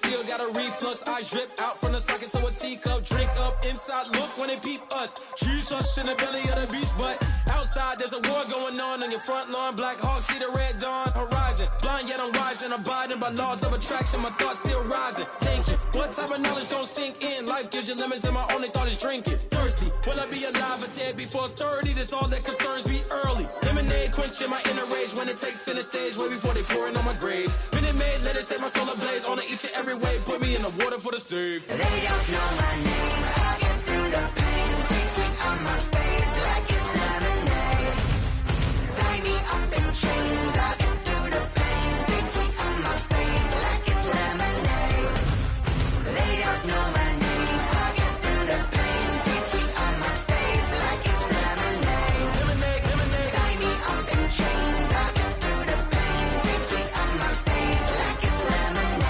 still got a reflux. I drip out from the socket to a teacup. Drink up inside, look when they peep us. She's us in the belly of the beach, but outside there's a war going on your front lawn. Black Hawk, see the red dawn horizon. Blind yet I'm rising, abiding by laws of attraction. My thoughts still rising. Thinking, what type of knowledge don't sink in? Life gives you lemons and my only thought is drinking. Thirsty, will I be alive or dead before 30? That's all that concerns me early. Lemonade quenching my inner rage when it takes center stage way before they pour it on my grave. Minute Maid, let it set my soul ablaze. On each and every way, put me in the water for the save. They don't know my name, I get through the pain. Taste sweet on my face like it's lemonade. Tie me up in chains, I get through the pain. Taste sweet on my face like it's lemonade. They don't know my name, I get through the pain. Taste sweet on my face like it's lemonade. Lemonade, lemonade. Tie me up in chains, I get through the pain. Taste sweet on my face like it's lemonade.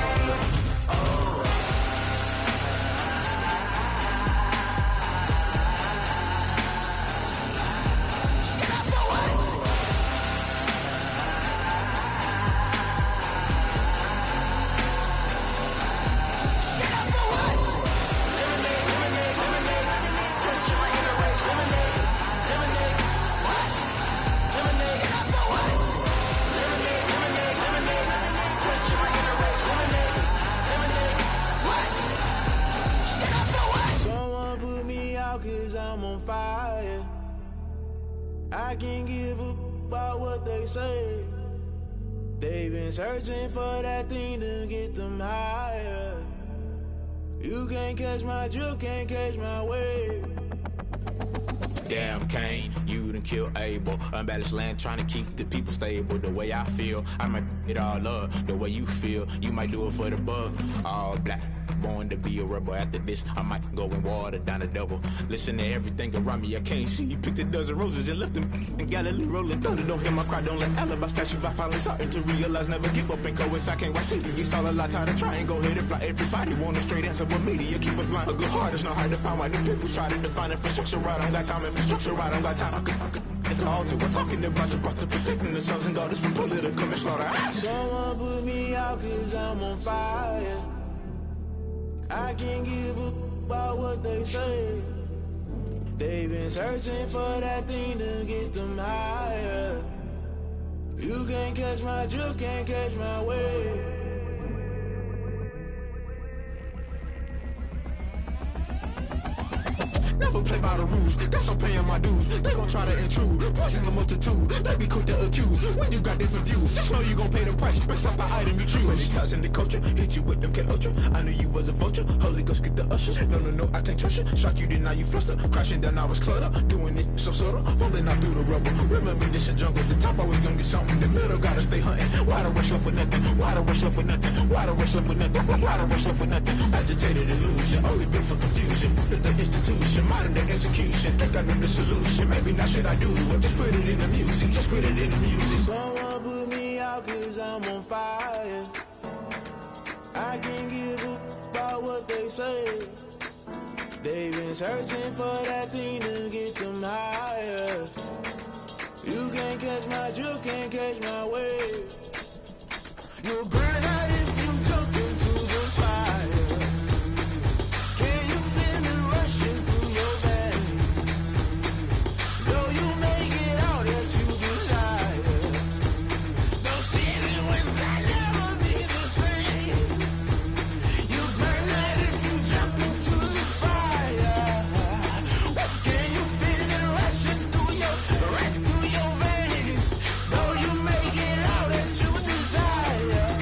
Someone put me out 'cause I'm on fire. I can't give a about what they say. They've been searching for that thing to get them higher. You can't catch my drift, can't catch my wave. Damn Kane, you done kill Abel. Unbalanced land trying to keep the people stable. The way I feel, I might it all up. The way you feel, you might do it for the bug. All black, born to be a rebel. After this, I might go and water down the devil. Listen to everything around me, I can't see. You picked a dozen roses and left them in Galilee rolling thunder. Don't hear my cry, don't let alibis pass you. I finally starting to realize, never give up and coincide. Can't watch TV, it's all a lot. Tired of trying, go ahead and fly. Everybody want a straight answer, but media keep us blind. A good heart is not hard to find. Why new people try to define infrastructure right? I don't got time, infrastructure right, I don't got time. I could it's all to we're talking about you brought to protecting the sons and daughters from political manslaughter. Someone put me out 'cause I'm on fire. I can't give a about what they say. They've been searching for that thing to get them higher. You can't catch my drift, can't catch my wave. Never play by the rules, guess I'm paying my dues. They gon' try to intrude, poison the multitude. They be quick to accuse, when you got different views. Just know you gon' pay the price, based off the item you choose. Many times in the culture, hit you with them K-Ultra. I knew you was a vulture, Holy Ghost get the ushers. No, I can't trust you. Shock you, then now you fluster. Crashing down, I was cluttered. Doing this so subtle, falling out through the rubble. Remember this in jungle, the top always gonna get something. The middle gotta stay hunting. Why the rush left for nothing? Why the rush left for nothing? Why the rush left for nothing? Why the rush left for nothing? Agitated illusion, only built for confusion. The institution, modern day execution. Think I know the solution. Maybe not should I do it? Just put it in the music. Just put it in the music. Someone put me out 'cause I'm on fire. I can't give a about what they say. They've been searching for that thing to get them higher. You can't catch my drift, can't catch my wave. You'll burn out if you jump into the fire. Can you feel it rushing through your veins? Though you make it all that you desire. No city was that never be the same. You burn out if you jump into the fire. Can you feel it rushing through your veins? Though you make it all that you desire.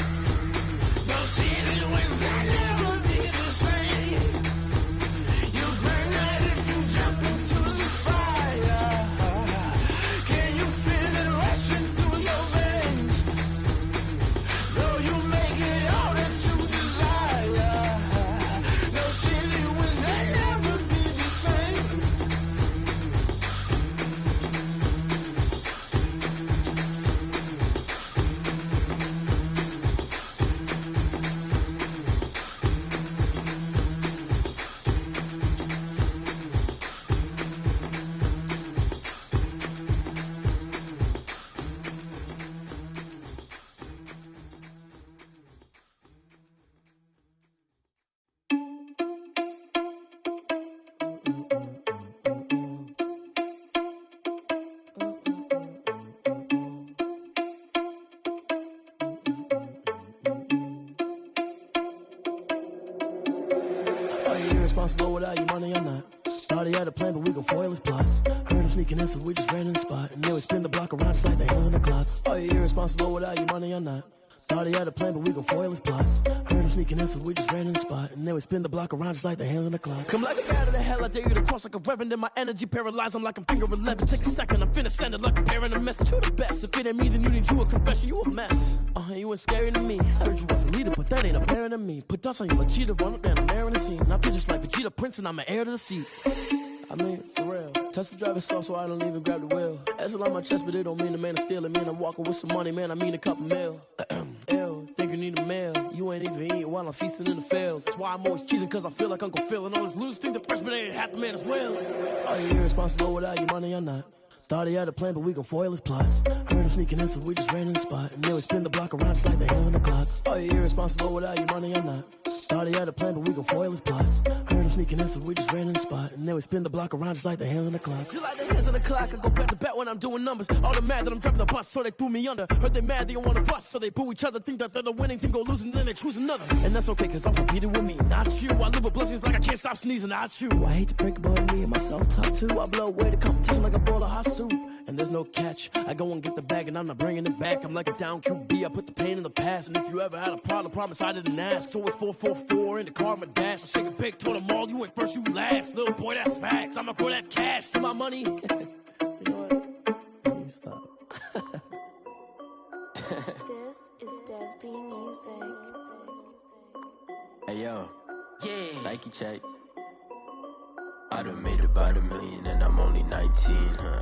irresponsible without your money or not. Thought he had a plan, but we gon' foil his plot. Heard him sneaking in, so we just ran in the spot. And then we spin the block around just like the hands on the clock. Are you irresponsible without your money or not? Thought he had a plan, but we gon' foil his plot. Heard him sneaking in, so we just ran in the spot. And then we spin the block around just like the hands on the clock. Come like a bat of the hell, I dare you to cross like a reverend. In my energy paralyzed, I'm like I'm finger 11. Take a second, I'm finna send it like a parent a message. You the best, if it ain't me, then you need you a confession. You a mess, you ain't scary to me. Heard you was a leader, but that ain't apparent to me. Put dust on you like cheetah, run up and I'm there in the scene. Now I just like Vegeta Prince and I'm an heir to the seat. I mean, for real. Touch the driver's soft so I don't even grab the wheel. That's on my chest, but it don't mean the man is stealing. Man, I'm walking with some money, man, I mean a couple mil. Ew, think you need a meal. You ain't even eating while I'm feasting in the field. That's why I'm always cheesing, cause I feel like Uncle Phil. And all those losers think the freshman ain't half the man as well. Are you irresponsible without your money or not? Thought he had a plan, but we gon' foil his plot. Heard him sneaking in, so we just ran in the spot. And then we spin the block around just like the hands on the clock. Are you irresponsible without your money or not? Thought he had a plan, but we gon' foil his plot. Heard him sneaking in, so we just ran in the spot. And then we spin the block around just like the hands on the clock. Just like the hands on the clock, I go back to back when I'm doing numbers. All the mad that I'm driving the bus, so they threw me under. Heard they mad, they don't wanna bust, so they boo each other. Think that they're the winning team, go losing, then they choose another. And that's okay, cause I'm competing with me, not you. I live with blessings like I can't stop sneezing, not you. I hate to break it, but me and myself top two. I blow away the competition like a bowl of hot soup. And there's no catch. I go and get the bag and I'm not bringing it back. I'm like a down QB, I put the pain in the past. And if you ever had a problem, promise I didn't ask. So it's 444 in the car, my dash. I shake a big, told them all, you ain't first, you last. Little boy, that's facts. I'ma throw that cash to my money. You know what? Let me stop. This is Dev B Music. Hey yo, Yeah. Nike check. I done made about $1 million and I'm only 19.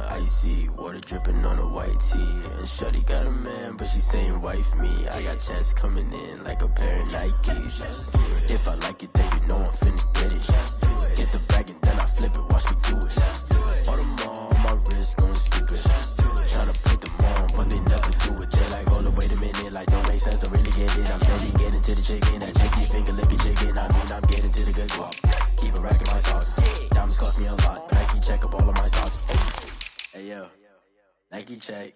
Icy water dripping on a white tee. And shorty got a man, but she saying wife me. I got checks coming in like a pair of Nikes. If I like it, then you know I'm finna get it. Get the bag and then I flip it, watch me do it. All them on my wrist going stupid. Tryna put them on, but they never do it. They're like, hold up, wait a minute, like don't make sense, don't really get it. I'm steady getting to the chicken, that tricky finger licking chicken. I mean, I'm getting to the good guap. Keep a rack in my sauce. Diamonds cost me a lot. Nike check up all of my stocks. Hey yo, Nike check.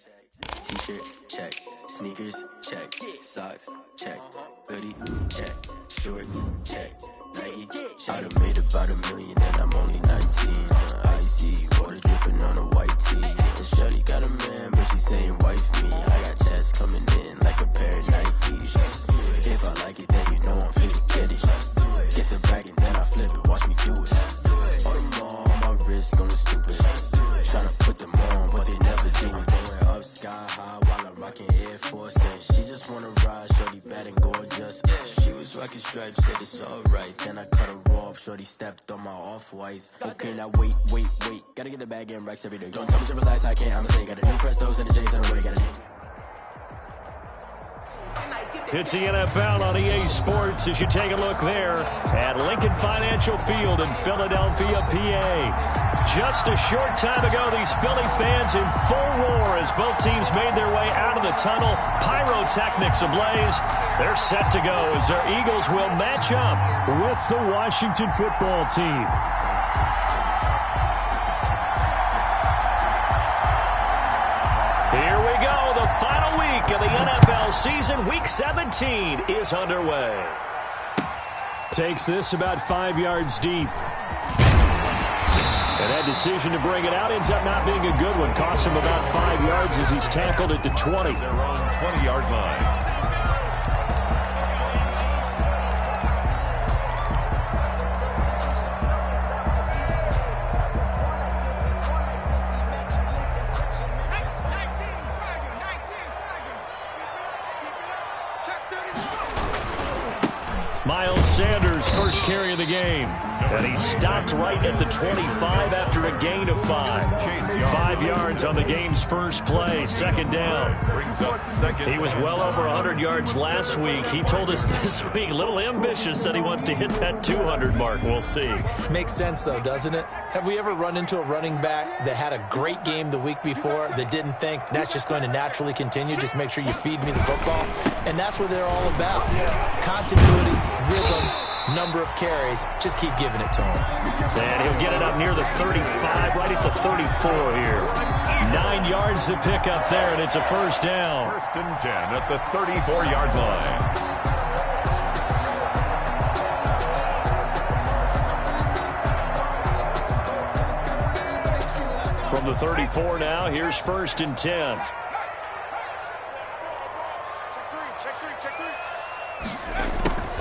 T-shirt check. Sneakers check. Socks check. Hoodie check. Shorts check. Nike. I done made about $1 million and I'm only 19. Icy water dripping on a white tee. And shorty got a man, but she saying wife me. I got checks coming in like a pair of Nikes. If I like it, then you know I'm finna get it. Get the bag and then I flip it, watch me do it. All them on my wrist going stupid. Tryna put them on, but they never do it. Going up sky high while I'm rocking Air Force. And she just wanna ride, shorty bad and gorgeous. She was rocking stripes, said it's alright. Then I cut her off, shorty stepped on my off-whites. Okay, now wait. Gotta get the bag and racks every day. Don't tell me to relax, I can't, I'ma say. Got a new Prestos and the J's on the way, got a It's the NFL on EA Sports as you take a look there at Lincoln Financial Field in Philadelphia, PA. Just a short time ago, these Philly fans in full roar as both teams made their way out of the tunnel. Pyrotechnics ablaze. They're set to go as their Eagles will match up with the Washington football team. Here we go. The final week of the NFL season. Week 17 is underway. Takes this about 5 yards deep. And that decision to bring it out ends up not being a good one. Costs him about 5 yards as he's tackled it to 20. Their own 20-yard line. Miles Sanders, first carry of the game. And he stopped right at the 25 after a gain of 5. 5 yards on the game's first play, second down. He was well over 100 yards last week. He told us this week, a little ambitious, said he wants to hit that 200 mark. We'll see. Makes sense, though, doesn't it? Have we ever run into a running back that had a great game the week before that didn't think that's just going to naturally continue? Just make sure you feed me the football. And that's what they're all about. Continuity, rhythm, number of carries. Just keep giving it to him. And he'll get it up near the 35, right at the 34 here. 9 yards to pick up there, and it's a first down. First and 10 at the 34-yard line. from the 34 now. Here's 1st and 10.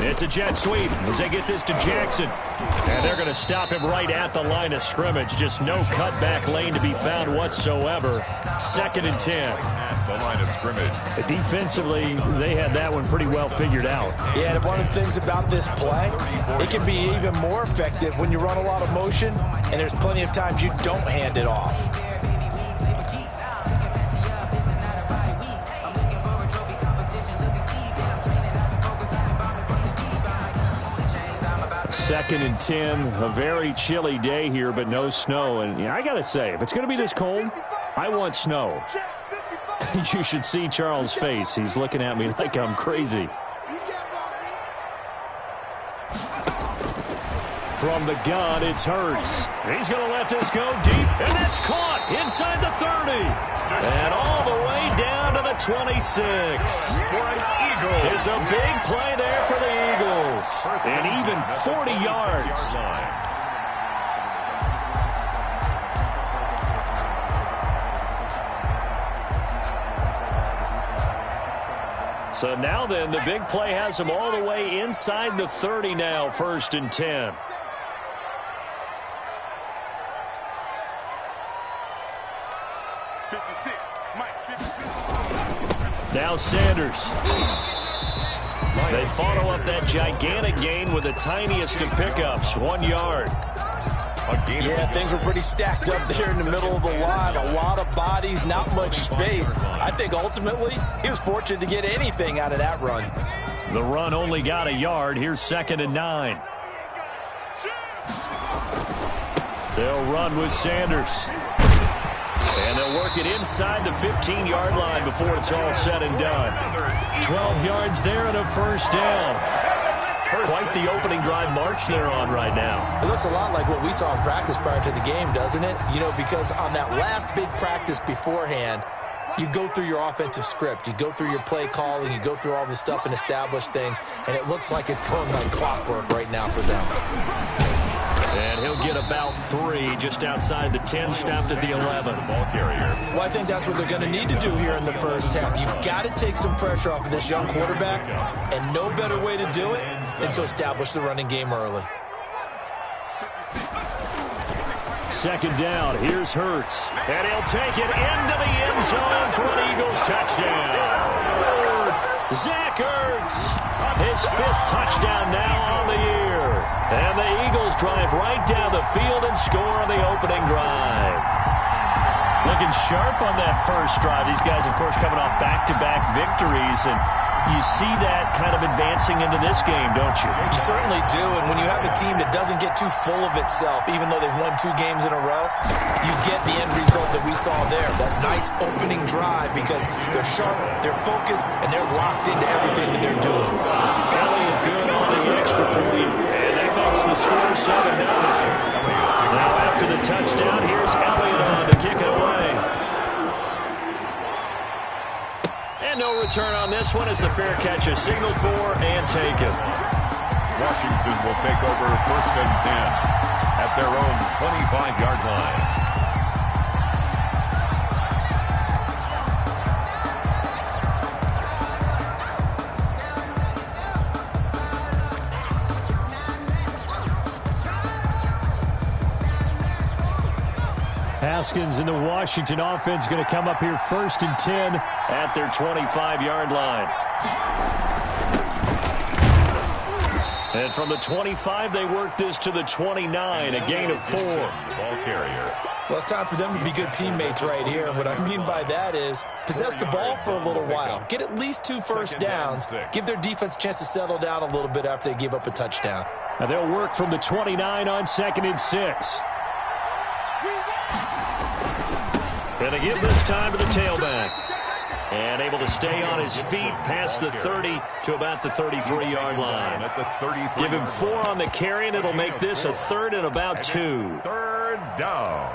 It's a jet sweep as they get this to Jackson. And they're going to stop him right at the line of scrimmage. Just no cutback lane to be found whatsoever. 2nd and 10. At the line of scrimmage. Defensively, they had that one pretty well figured out. Yeah, and one of the things about this play, it can be even more effective when you run a lot of motion, and there's plenty of times you don't hand it off. Second and 10, a very chilly day here, but no snow. And I got to say, if it's going to be this cold, I want snow. You should see Charles' face. He's looking at me like I'm crazy. From the gun, it's Hurts. He's going to let this go deep, and that's caught inside the 30. And all the way down to the 26. It's a big play there for the Eagles. And even 40 yards. So now then, the big play has them all the way inside the 30 now, 1st and 10. Now Sanders. They follow up that gigantic gain with the tiniest of pickups, 1 yard. Yeah, things were pretty stacked up there in the middle of the line. A lot of bodies, not much space. I think ultimately he was fortunate to get anything out of that run. The run only got a yard. Here's 2nd and 9. They'll run with Sanders. And they'll work it inside the 15-yard line before it's all said and done. 12 yards there and a 1st down. Quite the opening drive march they're on right now. It looks a lot like what we saw in practice prior to the game, doesn't it? You know, because on that last big practice beforehand, you go through your offensive script. You go through your play calling. You go through all this stuff and establish things. And it looks like it's going like clockwork right now for them. And he'll get about 3 just outside the 10, stopped at the 11. Ball carrier. Well, I think that's what they're going to need to do here in the first half. You've got to take some pressure off of this young quarterback, and no better way to do it than to establish the running game early. 2nd down, here's Hurts. And he'll take it into the end zone for an Eagles touchdown. Zach Ertz, his 5th touchdown now on the year. And the Eagles drive right down the field and score on the opening drive. Looking sharp on that first drive. These guys, of course, coming off back-to-back victories, and you see that kind of advancing into this game, don't you? You certainly do, and when you have a team that doesn't get too full of itself, even though they've won 2 games in a row, you get the end result that we saw there, that nice opening drive, because they're sharp, they're focused, and they're locked into everything that they're doing. Elliott good on the extra point, and that makes the score 7-0. Now after the touchdown, here's Elliott on to kick it away. And no return on this one. It's a fair catch, a signal for and taken. Washington will take over 1st and 10 at their own 25-yard line. Haskins and the Washington offense going to come up here 1st and 10 at their 25-yard line. And from the 25, they work this to the 29, a gain of 4. Ball carrier. Well, it's time for them to be good teammates right here. What I mean by that is possess the ball for a little while. Get at least 2 first downs. Give their defense a chance to settle down a little bit after they give up a touchdown. And they'll work from the 29 on 2nd and 6. And they give this time to the tailback. And able to stay on his feet past the 30 to about the 33-yard line. Give him 4 on the carry, and it'll make this a 3rd and about 2. 3rd down.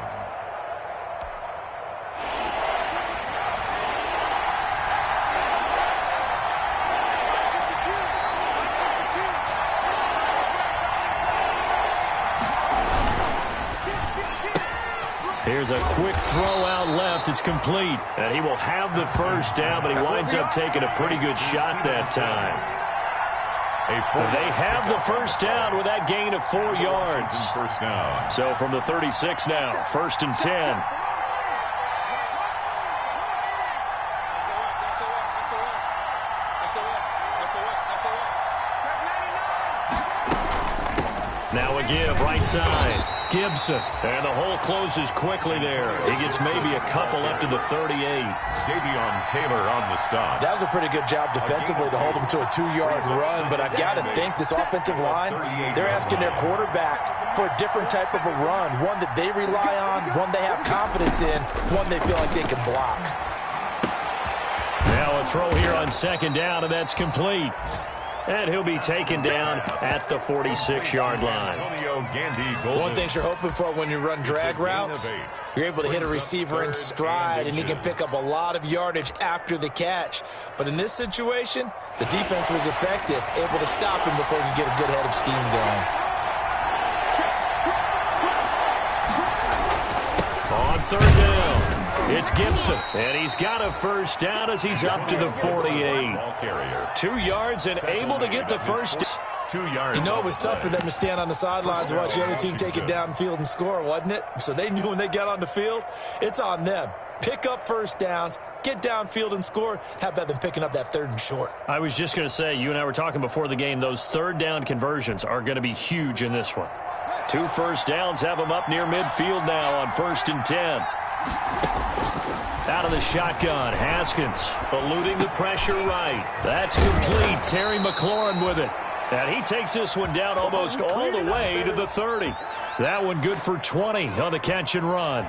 Here's a quick throw out left. It's complete. And he will have the first down, but he winds up taking a pretty good shot that time. They have the first down with that gain of 4 yards. First down. So from the 36 now, 1st and 10. Now a give, right side. Gibson. And the hole closes quickly there. He gets maybe a couple up to the 38. Davion Taylor on the stop. That was a pretty good job defensively to hold him to a 2-yard run, but I've got to think this offensive line, they're asking their quarterback for a different type of a run, one that they rely on, one they have confidence in, one they feel like they can block. Now a throw here on 2nd down, and that's complete. And he'll be taken down at the 46-yard line. One thing you're hoping for when you run drag routes, you're able to hit a receiver in stride, and he can pick up a lot of yardage after the catch. But in this situation, the defense was effective, able to stop him before he could get a good head of steam going. On 3rd down. It's Gibson, and he's got a first down as he's up to the 48. 2 yards and able to get the first. 2 yards. You know, it was tough for them to stand on the sidelines and watch the other team take it downfield and score, wasn't it? So they knew when they got on the field, it's on them. Pick up first downs, get downfield and score. How about them picking up that 3rd and short? I was just going to say, you and I were talking before the game, those 3rd down conversions are going to be huge in this one. 2 first downs have them up near midfield now on 1st and 10. Out of the shotgun, Haskins eluding the pressure right. That's complete. Terry McLaurin with it. And he takes this one down almost all the way to the 30. That one good for 20 on the catch and run.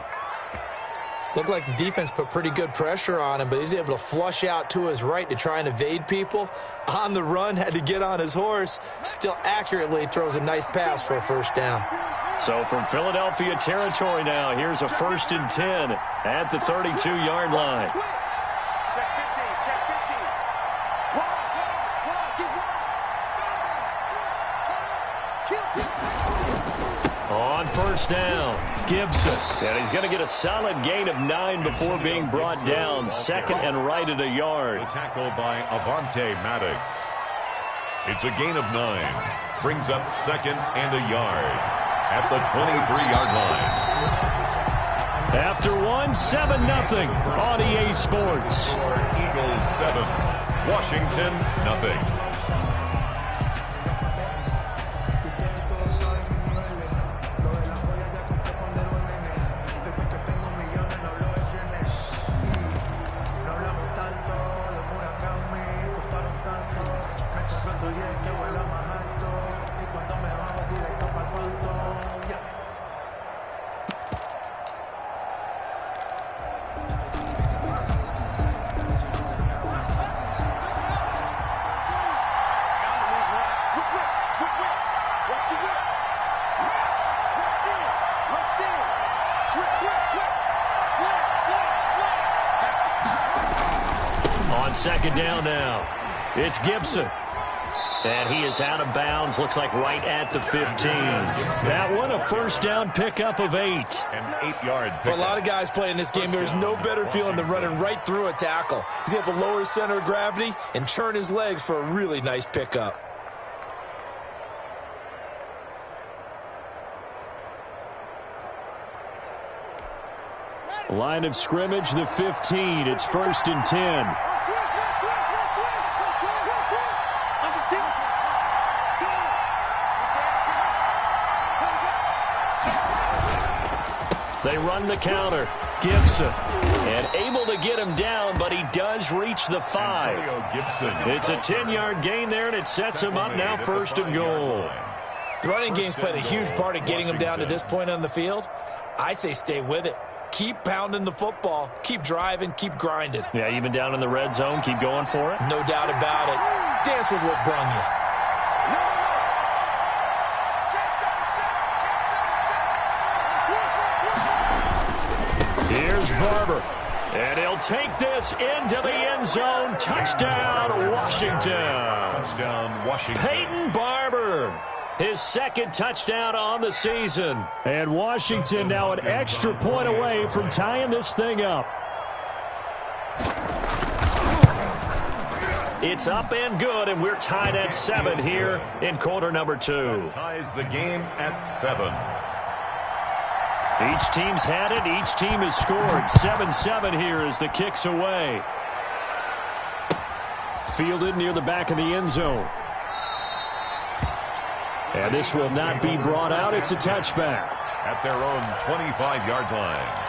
Looked like the defense put pretty good pressure on him, but he's able to flush out to his right to try and evade people. On the run, had to get on his horse. Still accurately throws a nice pass for a first down. So from Philadelphia territory now, here's a 1st and 10 at the 32-yard line. On 1st down, Gibson. And he's going to get a solid gain of 9 before being brought down. 2nd and right at a yard. A tackle by Avante Maddox. It's a gain of 9. Brings up 2nd and a yard at the 23-yard line. After 7-0 on EA Sports. Eagles 7, Washington 0. On 2nd down now, it's Gibson. And he is out of bounds, looks like right at the 15. That one, a first down pickup of 8. An 8-yard pickup. For a lot of guys playing this game, there's no better feeling than running right through a tackle. He's able to lower his center of gravity and churn his legs for a really nice pickup. Line of scrimmage, the 15. It's 1st and 10. They run the counter. Gibson. And able to get him down, but he does reach the 5. It's a 10-yard gain there, and it sets him up now 1st and goal. The running game's played a huge part in getting him down to this point on the field. I say stay with it. Keep pounding the football. Keep driving. Keep grinding. Yeah, even down in the red zone, keep going for it. No doubt about it. Dance with what brung you. Here's Barber. And he'll take this into the end zone. Touchdown, Washington. Touchdown, Washington. Peyton Barber. his second touchdown on the season. And Washington now an extra point away from tying this thing up. It's up and good, and we're tied at 7 here in quarter number 2. That ties the game at 7. Each team's had it. Each team has scored. 7-7 here as the kick's away. Fielded near the back of the end zone. And this will not be brought out. It's a touchback. At their own 25-yard line.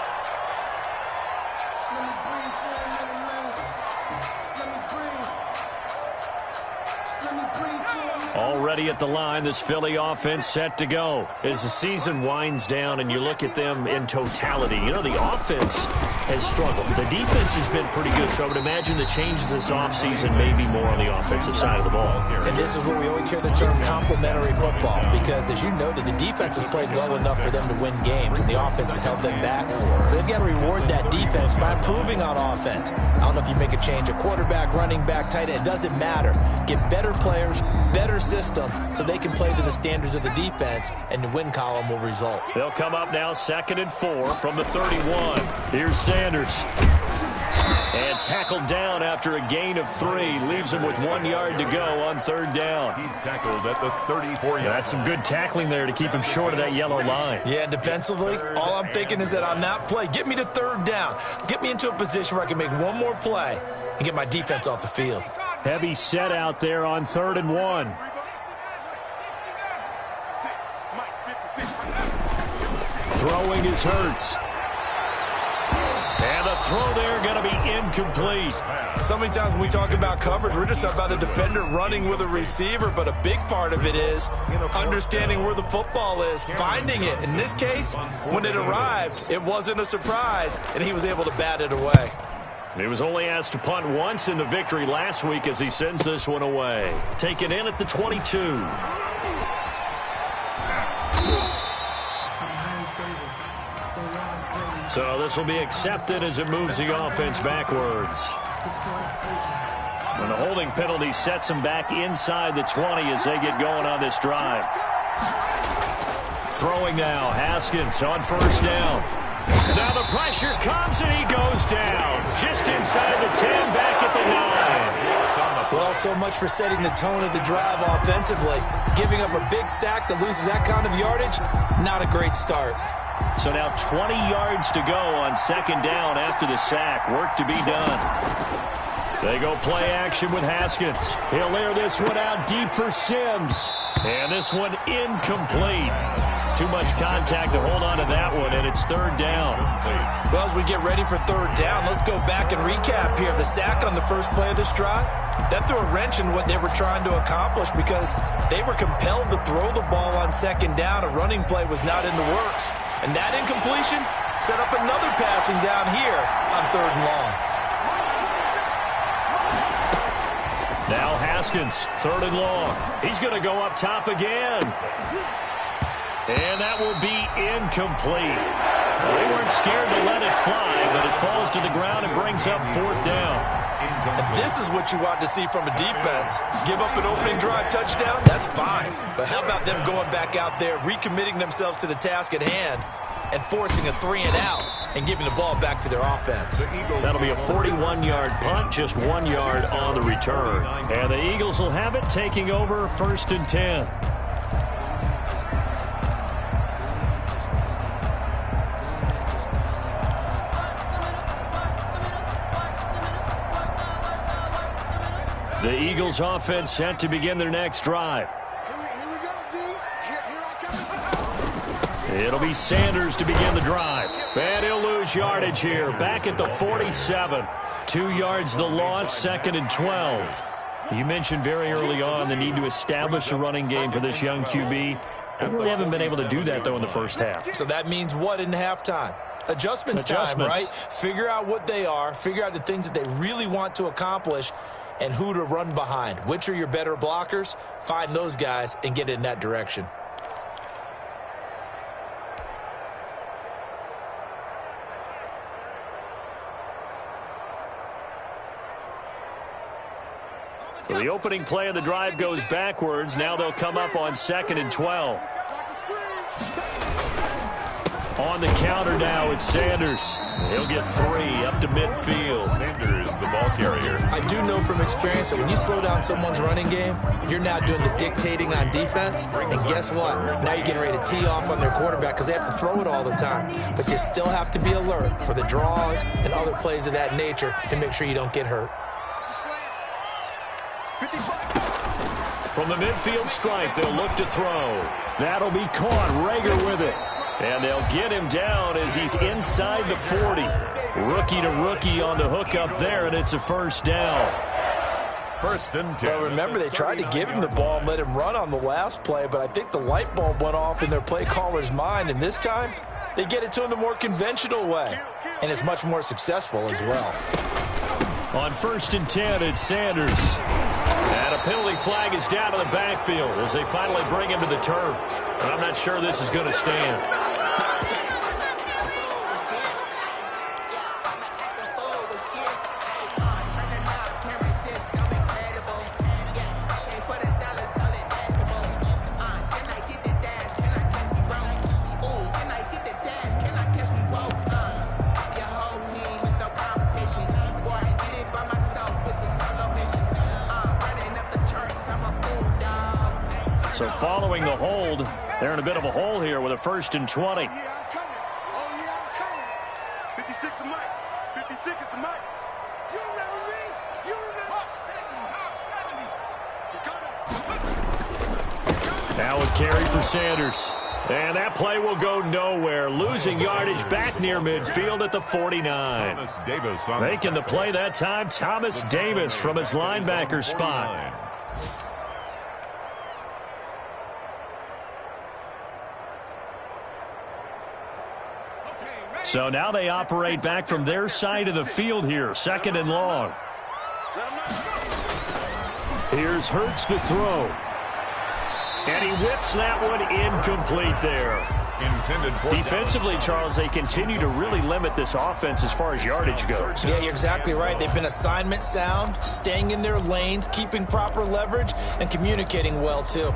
Already at the line, this Philly offense set to go. As the season winds down and you look at them in totality, you know, the offense has struggled. The defense has been pretty good, so I would imagine the changes this offseason may be more on the offensive side of the ball. And this is where we always hear the term complementary football, because as you noted, the defense has played well enough for them to win games, and the offense has held them back. So they've got to reward that defense by improving on offense. I don't know if you make a change, a quarterback, running back, tight end, it doesn't matter. Get better players, better system, so they can play to the standards of the defense, and the win column will result. They'll come up now 2nd and 4 from the 31. Here's Sanders. And tackled down after a gain of 3. Leaves him with 1 yard to go on 3rd down. He's tackled at the 34-yard. That's some good tackling there to keep him short of that yellow line. Yeah, defensively, all I'm thinking is that on that play, get me to 3rd down. Get me into a position where I can make one more play and get my defense off the field. Heavy set out there on 3rd and 1. Throwing is Hurts. And the throw there going to be incomplete. So many times when we talk about coverage, we're just about a defender running with a receiver, but a big part of it is understanding where the football is, finding it. In this case, when it arrived, it wasn't a surprise, and he was able to bat it away. He was only asked to punt once in the victory last week as he sends this one away. Taken in at the 22. So this will be accepted as it moves the offense backwards. When the holding penalty sets them back inside the 20 as they get going on this drive. Throwing now, Haskins on 1st down. Now the pressure comes and he goes down. Just inside the 10, back at the 9. Well, so much for setting the tone of the drive offensively. Giving up a big sack that loses that kind of yardage, not a great start. So now 20 yards to go on 2nd down after the sack. Work to be done. They go play action with Haskins. He'll air this one out deep for Sims. And this one incomplete. Too much contact to hold on to that one, and it's 3rd down. Well, as we get ready for 3rd down, let's go back and recap here. The sack on the first play of this drive, that threw a wrench in what they were trying to accomplish because they were compelled to throw the ball on 2nd down. A running play was not in the works. And that incompletion set up another passing down here on 3rd and long. Now Haskins, 3rd and long. He's going to go up top again. And that will be incomplete. They weren't scared to let it fly, but it falls to the ground and brings up 4th down. And this is what you want to see from a defense. Give up an opening drive touchdown, that's fine. But how about them going back out there, recommitting themselves to the task at hand, and forcing a 3 and out and giving the ball back to their offense. That'll be a 41-yard punt, just 1 yard on the return. And the Eagles will have it, taking over 1st and 10. The Eagles offense set to begin their next drive. It'll be Sanders to begin the drive. And he'll lose yardage here. Back at the 47. 2 yards the loss, 2nd and 12. You mentioned very early on the need to establish a running game for this young QB. They really haven't been able to do that, though, in the first half. So that means what in halftime? Adjustments time, right? Figure out what they are. Figure out the things that they really want to accomplish and who to run behind. Which are your better blockers? Find those guys and get in that direction. So the opening play of the drive goes backwards. Now they'll come up on 2nd and 12. On the counter now, it's Sanders. He'll get 3 up to midfield. Sanders, the ball carrier. I do know from experience that when you slow down someone's running game, you're now doing the dictating on defense. And guess what? Now you're getting ready to tee off on their quarterback because they have to throw it all the time. But you still have to be alert for the draws and other plays of that nature to make sure you don't get hurt. From the midfield stripe, they'll look to throw. That'll be caught. Rager with it. And they'll get him down as he's inside the 40. Rookie to rookie on the hook up there, and it's a first down. 1st and 10. Well, remember, they tried to give him the ball and let him run on the last play, but I think the light bulb went off in their play caller's mind, and this time they get it to him the more conventional way, and it's much more successful as well. On 1st and 10, it's Sanders. And a penalty flag is down to the backfield as they finally bring him to the turf. But I'm not sure this is going to stand. So following the hold, they're in a bit of a hole here with a 1st and 20. 56 the mic. 56 is the mic. You remember me? You remember Hawk 70. Now a carry for Sanders. And that play will go nowhere. Losing yardage back near midfield at the 49. Thomas Davis Making the play that time, Thomas Davis from his linebacker spot. So now they operate back from their side of the field here, 2nd and long. Here's Hurts to throw. And he whips that one incomplete there. intended for defensively, Charles, they continue to really limit this offense as far as yardage goes. Yeah, you're exactly right. They've been assignment sound, staying in their lanes, keeping proper leverage, and communicating well, too.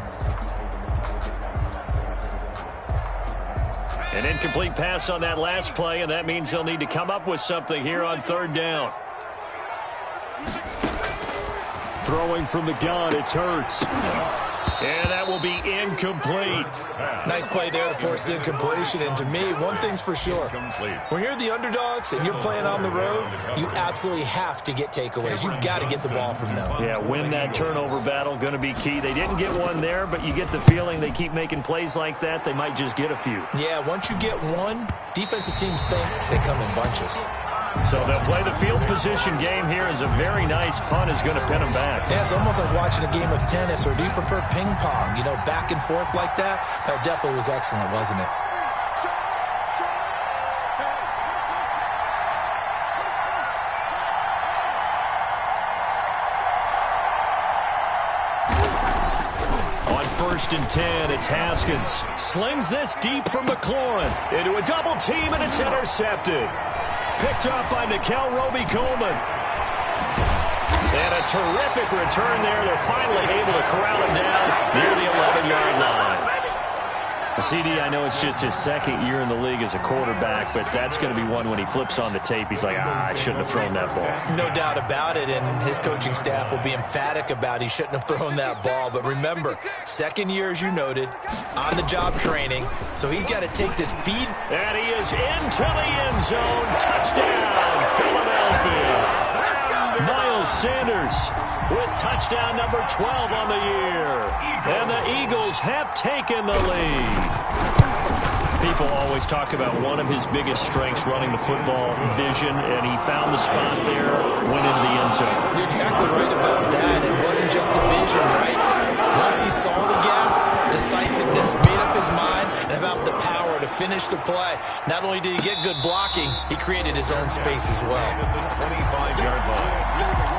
An incomplete pass on that last play, and that means they'll need to come up with something here on 3rd down. Throwing from the gun, it's Hurts. And that will be incomplete. Nice play there to force the incompletion. And to me, one thing's for sure. When you're the underdogs and you're playing on the road, you absolutely have to get takeaways. You've got to get the ball from them. Yeah, win that turnover battle, going to be key. They didn't get one there, but you get the feeling they keep making plays like that, they might just get a few. Yeah, once you get one, defensive teams think they come in bunches. So they'll play the field position game here as a very nice punt is going to pin them back. Yeah, it's almost like watching a game of tennis, or do you prefer ping pong? You know, back and forth like that? That definitely was excellent, wasn't it? On 1st and 10, it's Haskins. Slings this deep from McLaurin into a double team, and it's intercepted. Picked up by Nickel Roby-Coleman. And a terrific return there. They're finally able to corral him down near the 11-yard line. CD, I know it's just his 2nd year in the league as a quarterback, but that's going to be one when he flips on the tape. He's like, I shouldn't have thrown that ball. No doubt about it, and his coaching staff will be emphatic about he shouldn't have thrown that ball. But remember, 2nd year, as you noted, on-the-job training, so he's got to take this feed. And he is into the end zone. Touchdown, Philadelphia. Miles Sanders with touchdown number 12 on the year. And the Eagles have taken the lead. People always talk about one of his biggest strengths, running the football, vision, and he found the spot there, went into the end zone. You're exactly right about that. It wasn't just the vision, right? Once he saw the gap, decisiveness, made up his mind, and about the power to finish the play. Not only did he get good blocking, he created his own space as well. At the 25-yard line,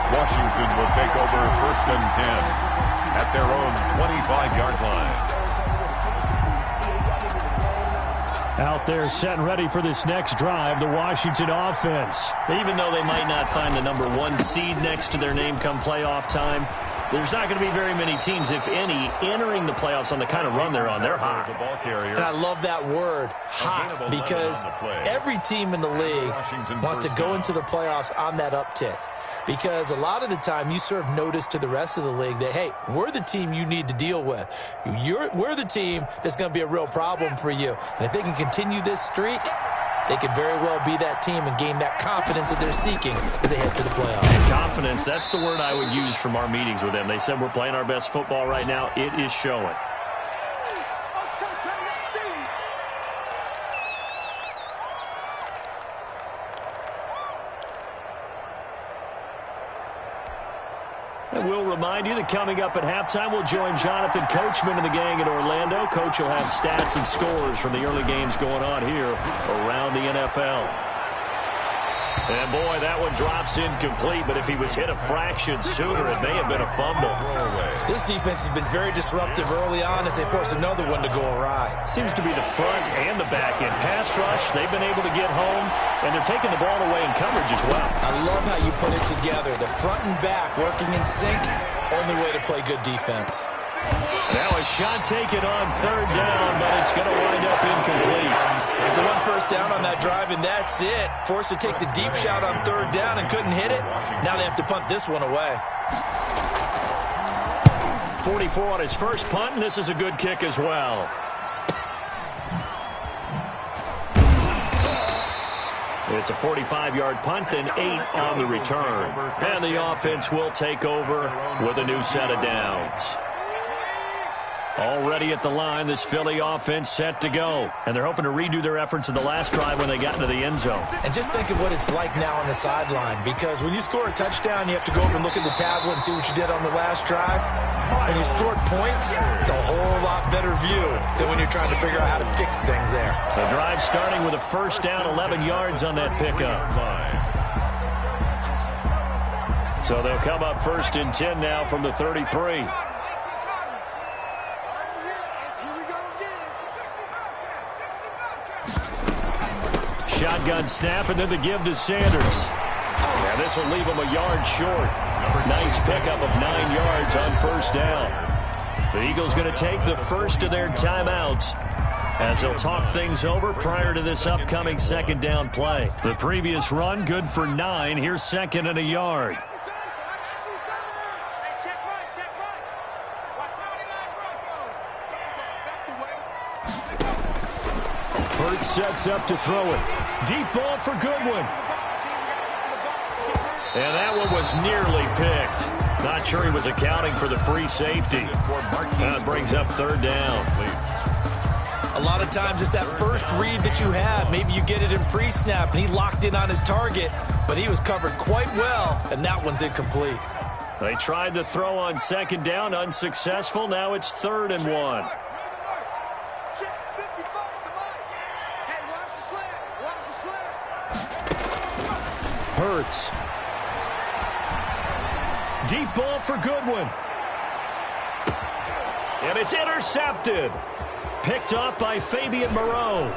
Washington will take over 1st and 10 at their own 25-yard line. Out there set and ready for this next drive, the Washington offense. Even though they might not find the number 1 seed next to their name come playoff time, There's not going to be very many teams, if any, entering the playoffs on the kind of run they're on. They're hot. And I love that word, hot, because every team in the league wants to go into the playoffs on that uptick. Because a lot of the time you serve notice to the rest of the league that, hey, we're the team you need to deal with. We're the team that's going to be a real problem for you. And if they can continue this streak, they could very well be that team and gain that confidence that they're seeking as they head to the playoffs. And confidence, that's the word I would use from our meetings with them. They said we're playing our best football right now. It is showing. And we'll remind you that coming up at halftime, we'll join Jonathan Coachman and the gang in Orlando. Coach will have stats and scores from the early games going on here around the NFL. And, boy, that one drops incomplete, but if he was hit a fraction sooner, it may have been a fumble. This defense has been very disruptive early on as they force another one to go awry. Seems to be the front and the back end. Pass rush, they've been able to get home, and they're taking the ball away in coverage as well. I love how you put it together. The front and back working in sync, only way to play good defense. Now a shot taken on third down, but it's going to wind up incomplete. So one first down on that drive, and that's it. Forced to take the deep shot on third down and couldn't hit it. Now they have to punt this one away. 44 on his first punt, and this is a good kick as well. It's a 45-yard punt and 8 on the return. And the offense will take over with a new set of downs. Already at the line, this Philly offense set to go. And they're hoping to redo their efforts in the last drive when they got into the end zone. And just think of what it's like now on the sideline, because when you score a touchdown, you have to go over and look at the tablet and see what you did on the last drive. When you scored points, it's a whole lot better view than when you're trying to figure out how to fix things there. The drive starting with a first down, 11 yards on that pickup. So they'll come up first and 10 now from the 33. Shotgun snap, and then the give to Sanders. And this will leave him a yard short. Nice pickup of 9 yards on first down. The Eagles going to take the first of their timeouts as they'll talk things over prior to this upcoming second down play. The previous run, good for 9. Here's second and a yard. Hurts sets up to throw it. Deep ball for Goodwin. And that one was nearly picked. Not sure he was accounting for the free safety. That brings up third down. A lot of times it's that first read that you have. Maybe you get it in pre-snap, and he locked in on his target, but he was covered quite well, and that one's incomplete. They tried the throw on second down, unsuccessful. Now it's 3rd and 1. Hurts. Deep ball for Goodwin. And it's intercepted. Picked up by Fabian Moreau.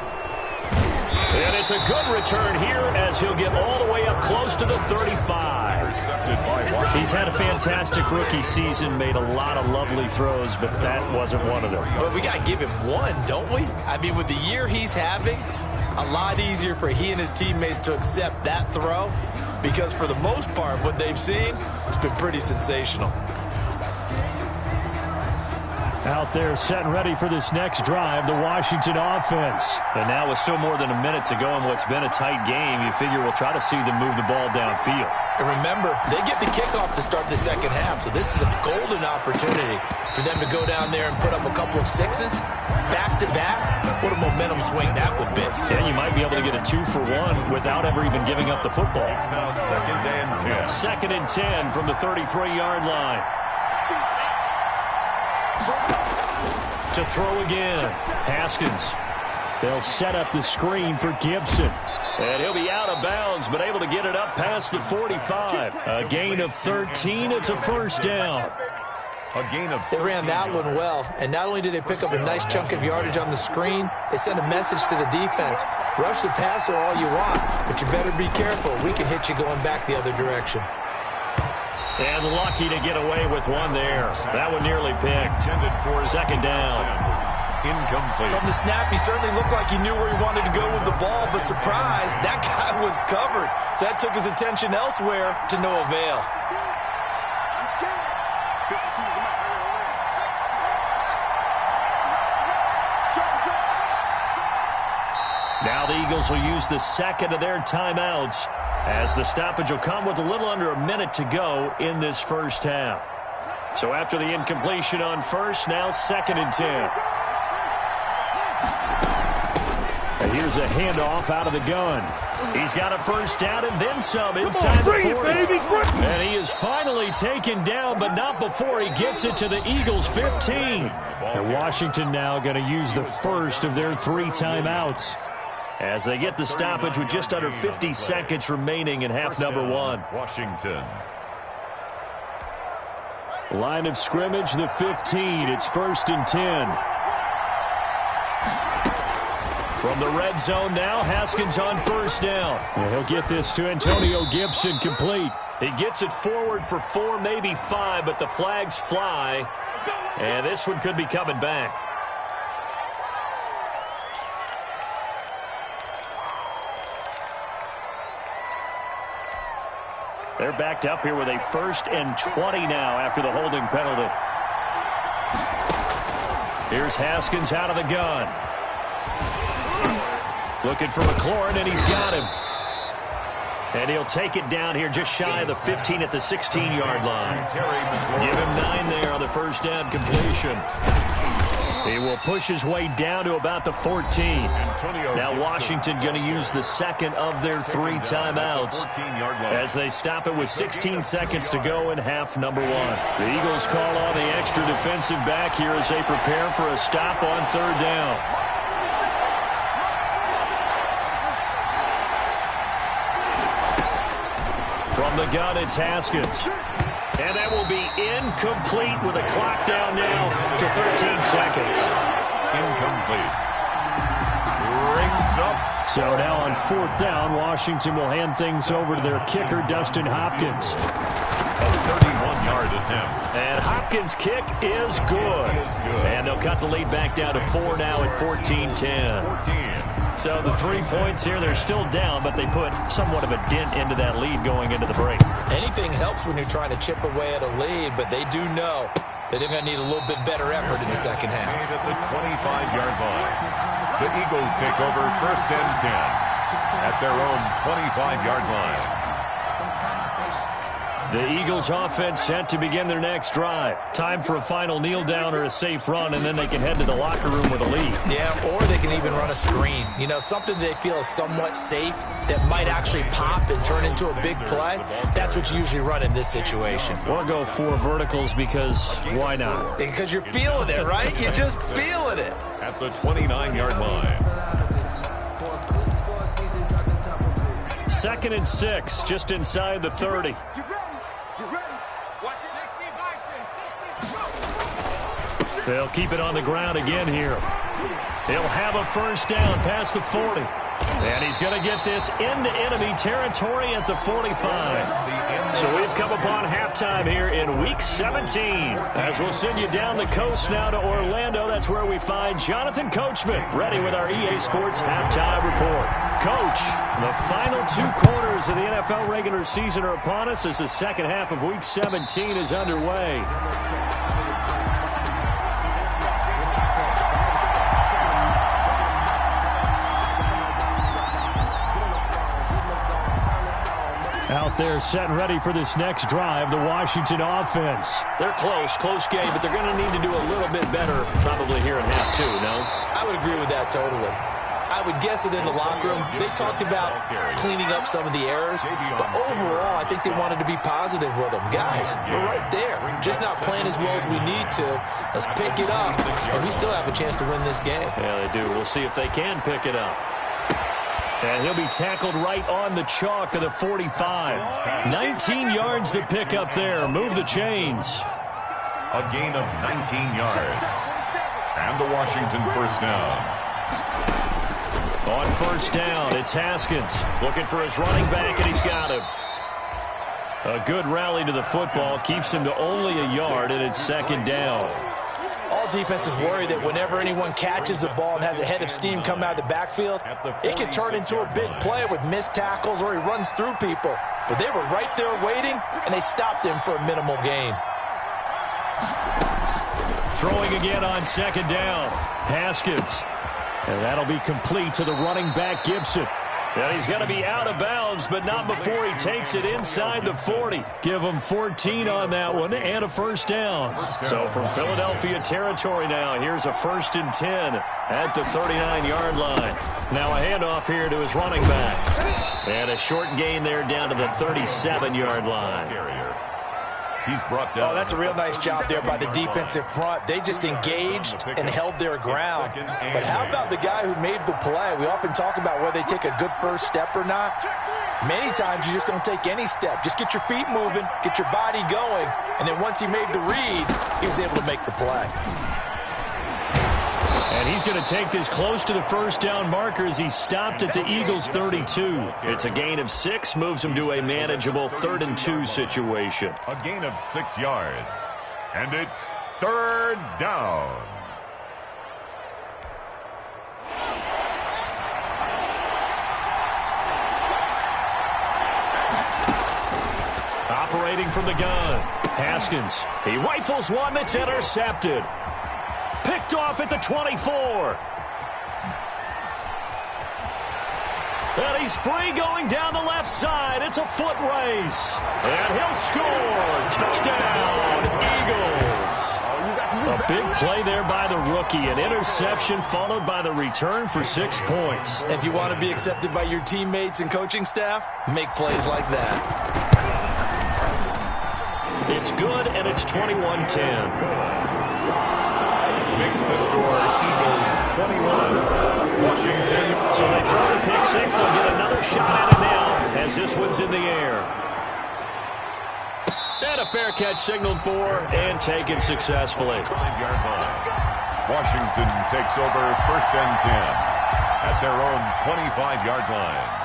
And it's a good return here as he'll get all the way up close to the 35. He's had a fantastic rookie season, made a lot of lovely throws, but that wasn't one of them. Well, we got to give him one, don't we? I mean, with the year he's having, a lot easier for he and his teammates to accept that throw, because for the most part, what they've seen, it's been pretty sensational. Out there set and ready for this next drive, the Washington offense. And now with still more than a minute to go in what's been a tight game, you figure we'll try to see them move the ball downfield. And remember, they get the kickoff to start the second half, so this is a golden opportunity for them to go down there and put up a couple of sixes back-to-back. What a momentum swing that would be. And you might be able to get a 2-for-1 without ever even giving up the football. It's now 2nd and 10. 2nd and 10 from the 33-yard line. To throw again, Haskins. They'll set up the screen for Gibson. And he'll be out of bounds, but able to get it up past the 45. A gain of 13, it's a first down. A gain of 13. They ran that one well, and not only did they pick up a nice chunk of yardage on the screen, they sent a message to the defense. Rush the passer all you want, but you better be careful. We can hit you going back the other direction. And lucky to get away with one there. That one nearly picked. Second down. Incomplete. From the snap, he certainly looked like he knew where he wanted to go with the ball, but surprise, that guy was covered. So that took his attention elsewhere to no avail. Now the Eagles will use the second of their timeouts as the stoppage will come with a little under a minute to go in this first half. So after the incompletion on first, now 2nd and 10. And here's a handoff out of the gun. He's got a first down and then some inside the 40. And he is finally taken down, but not before he gets it to the Eagles' 15. And Washington now going to use the first of their 3 timeouts as they get the stoppage with just under 50 seconds remaining in half number 1. Washington. Line of scrimmage, the 15. It's 1st and 10. From the red zone now, Haskins on first down. And he'll get this to Antonio Gibson complete. He gets it forward for 4, maybe 5, but the flags fly. And this one could be coming back. They're backed up here with a 1st and 20 now after the holding penalty. Here's Haskins out of the gun. Looking for McLaurin, and he's got him. And he'll take it down here just shy of the 15 at the 16-yard line. Give him 9 there on the first down completion. He will push his way down to about the 14. Now Washington going to use the second of their 3 timeouts as they stop it with 16 seconds to go in half number 1. The Eagles call on the extra defensive back here as they prepare for a stop on 3rd down. From the gun, it's Haskins. And that will be incomplete with a clock down now to 13 seconds. Incomplete. Rings up. So now on 4th down, Washington will hand things over to their kicker, Dustin Hopkins. A 31-yard attempt. And Hopkins' kick is good. And they'll cut the lead back down to 4 now at 14-10. 14. So the 3 points here, they're still down, but they put somewhat of a dent into that lead going into the break. Anything helps when you're trying to chip away at a lead, but they do know that they're going to need a little bit better effort in the second half. At the 25-yard line. The Eagles take over 1st and 10 at their own 25-yard line. The Eagles offense set to begin their next drive. Time for a final kneel down or a safe run, and then they can head to the locker room with a lead. Yeah, or they can even run a screen. You know, something they feel is somewhat safe that might actually pop and turn into a big play. That's what you usually run in this situation. Or go 4 verticals because why not? Because you're feeling it, right? You're just feeling it. At the 29-yard line. 2nd and 6, just inside the 30. They'll keep it on the ground again here. He'll have a first down past the 40. And he's going to get this into enemy territory at the 45. So we've come upon halftime here in Week 17. As we'll send you down the coast now to Orlando, that's where we find Jonathan Coachman, ready with our EA Sports Halftime Report. Coach, the final 2 quarters of the NFL regular season are upon us as the second half of Week 17 is underway. Out there set and ready for this next drive, the Washington offense. They're close game, but they're going to need to do a little bit better probably here in half 2, no? I would agree with that totally. I would guess it in the locker room. They talked about cleaning up some of the errors, but overall, I think they wanted to be positive with them. Guys, we're right there. Just not playing as well as we need to. Let's pick it up, and we still have a chance to win this game. Yeah, they do. We'll see if they can pick it up. And he'll be tackled right on the chalk of the 45. 19 yards to pick up there. Move the chains. A gain of 19 yards. And the Washington first down. On first down, it's Haskins looking for his running back, and he's got him. A good rally to the football keeps him to only a yard, and it's second down. All defenses worry that whenever anyone catches the ball and has a head of steam come out of the backfield, it can turn into a big play with missed tackles or he runs through people. But they were right there waiting, and they stopped him for a minimal gain. Throwing again on second down. Haskins. And that'll be complete to the running back, Gibson. And he's going to be out of bounds, but not before he takes it inside the 40. Give him 14 on that one and a first down. So from Philadelphia territory now, here's a 1st and 10 at the 39-yard line. Now a handoff here to his running back. And a short gain there down to the 37-yard line. He's brought down. Oh, that's a real nice job there by the defensive front. They just engaged and held their ground. But how about the guy who made the play? We often talk about whether they take a good first step or not. Many times you just don't take any step. Just get your feet moving, get your body going, and then once he made the read, he was able to make the play. And he's going to take this close to the first down marker as he stopped at the Eagles' 32. It's a gain of 6, moves him to a manageable 3rd and 2 situation. A gain of 6 yards. And it's 3rd down. Operating from the gun, Haskins. He rifles one that's intercepted. Picked off at the 24. And he's free going down the left side. It's a foot race. And he'll score. Touchdown, Eagles. A big play there by the rookie. An interception followed by the return for 6 points. If you want to be accepted by your teammates and coaching staff, make plays like that. It's good, and it's 21-10. Makes the score Eagles 21, Washington. So they throw the pick 6. They'll get another shot at it now as this one's in the air. And a fair catch signaled for and taken successfully. 5-yard line. Washington takes over 1st and 10 at their own 25-yard line.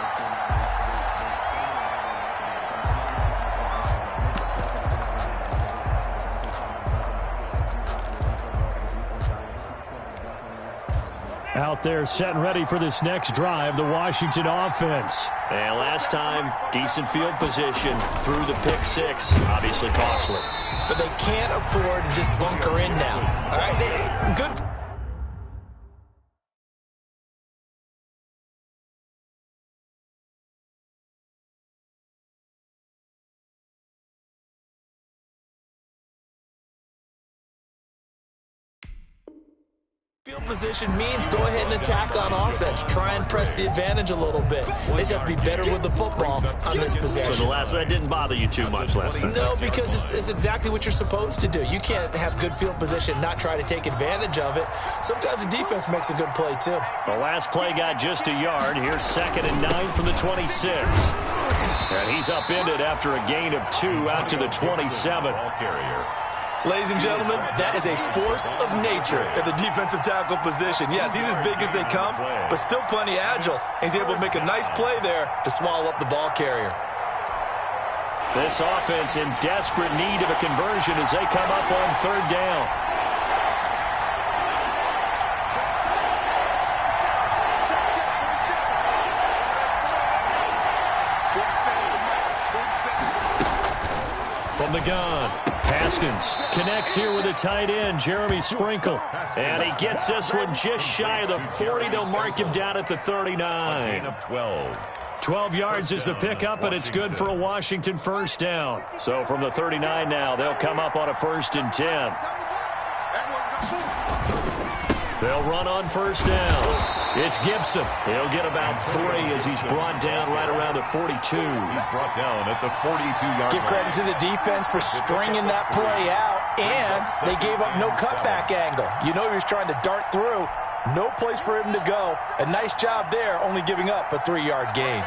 Out there set and ready for this next drive, the Washington offense. And last time, decent field position through the pick 6. Obviously costly. But they can't afford to just bunker in now. All right, good. Field position means go ahead and attack on offense. Try and press the advantage a little bit. They just have to be better with the football on this possession. So the last one didn't bother you too much last time? No, because it's exactly what you're supposed to do. You can't have good field position, not try to take advantage of it. Sometimes the defense makes a good play, too. The last play got just a yard. Here's 2nd and 9 from the 26. And he's upended after a gain of 2 out to the 27. Ball carrier. Ladies and gentlemen, that is a force of nature at the defensive tackle position. Yes, he's as big as they come, but still plenty agile. He's able to make a nice play there to swallow up the ball carrier. This offense in desperate need of a conversion as they come up on 3rd down. From the gun, Haskins connects here with a tight end, Jeremy Sprinkle. And he gets this one just shy of the 40. They'll mark him down at the 39. 12 yards is the pickup, and it's good for a Washington first down. So from the 39 now, they'll come up on a 1st and 10. They'll run on 1st down. It's Gibson. He'll get about 3 as he's brought down right around the 42. He's brought down at the 42-yard line. Give credit to the defense for stringing that play out, and they gave up no cutback angle. You know he was trying to dart through. No place for him to go. A nice job there, only giving up a 3-yard gain.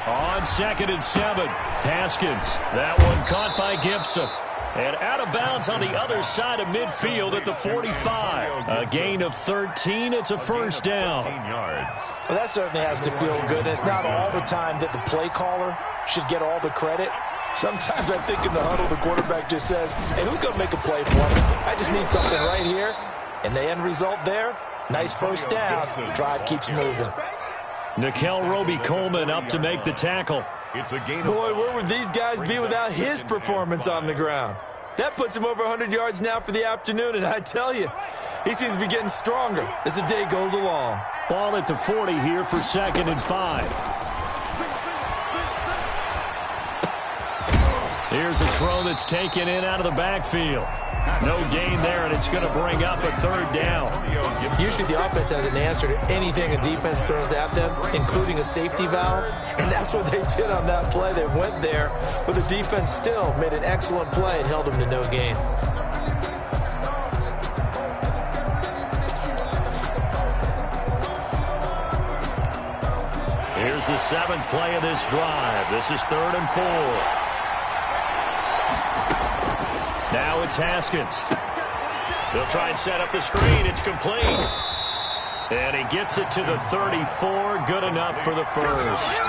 On 2nd and 7, Haskins. That one caught by Gibson. And out of bounds on the other side of midfield at the 45. A gain of 13. It's a first down. Well, that certainly has to feel good. It's not all the time that the play caller should get all the credit. Sometimes I think in the huddle, the quarterback just says, hey, who's going to make a play for me? I just need something right here. And the end result there, nice first down. Drive keeps moving. Nickel Roby-Coleman up to make the tackle. Boy, where would these guys be without his performance on the ground? That puts him over 100 yards now for the afternoon, and I tell you, he seems to be getting stronger as the day goes along. Ball at the 40 here for 2nd and 5. Here's a throw that's taken in out of the backfield. No gain there, and it's going to bring up a 3rd down. Usually the offense has an answer to anything a defense throws at them, including a safety valve, and that's what they did on that play. They went there, but the defense still made an excellent play and held them to no gain. Here's the 7th play of this drive. This is 3rd and 4. Now it's Haskins. They'll try and set up the screen. It's complete. And he gets it to the 34. Good enough for the first.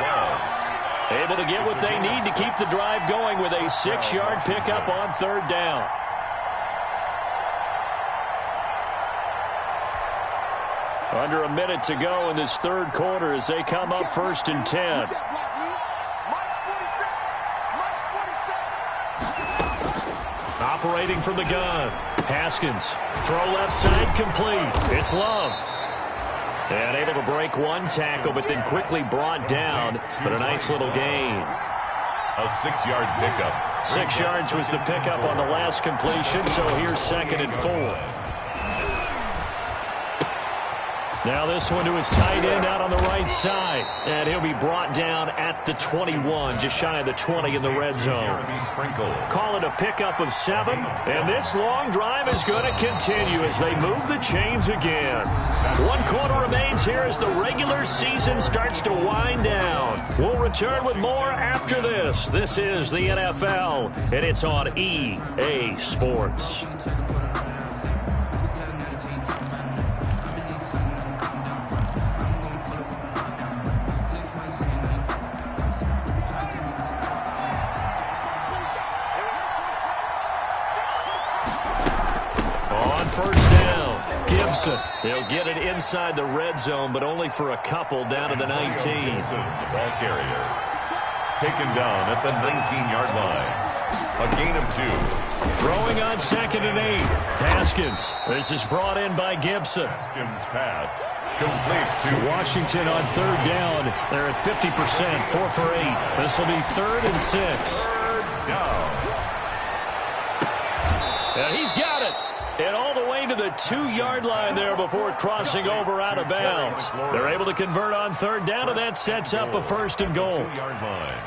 Able to get what they need to keep the drive going with a 6-yard pickup on 3rd down. Under a minute to go in this 3rd quarter as they come up 1st and 10. Operating from the gun. Haskins. Throw left side complete. It's Love. And able to break one tackle, but then quickly brought down. But a nice little gain. A 6-yard pickup. 6 yards was the pickup on the last completion, so here's 2nd and 4. Now this one to his tight end out on the right side. And he'll be brought down at the 21, just shy of the 20 in the red zone. Call it a pickup of 7. And this long drive is going to continue as they move the chains again. 1 quarter remains here as the regular season starts to wind down. We'll return with more after this. This is the NFL, and it's on EA Sports. They'll get it inside the red zone, but only for a couple down to the 19. The ball carrier taken down at the 19-yard line. A gain of 2. Throwing on 2nd and 8. Haskins. This is brought in by Gibson. Haskins pass complete to Washington on 3rd down. They're at 50%, 4 for 8. This will be 3rd and 6. 3rd down. And he's got it. And all the way to the 2-yard line there before crossing over out of bounds. They're able to convert on 3rd down, and that sets up a 1st and goal. 2-yard line.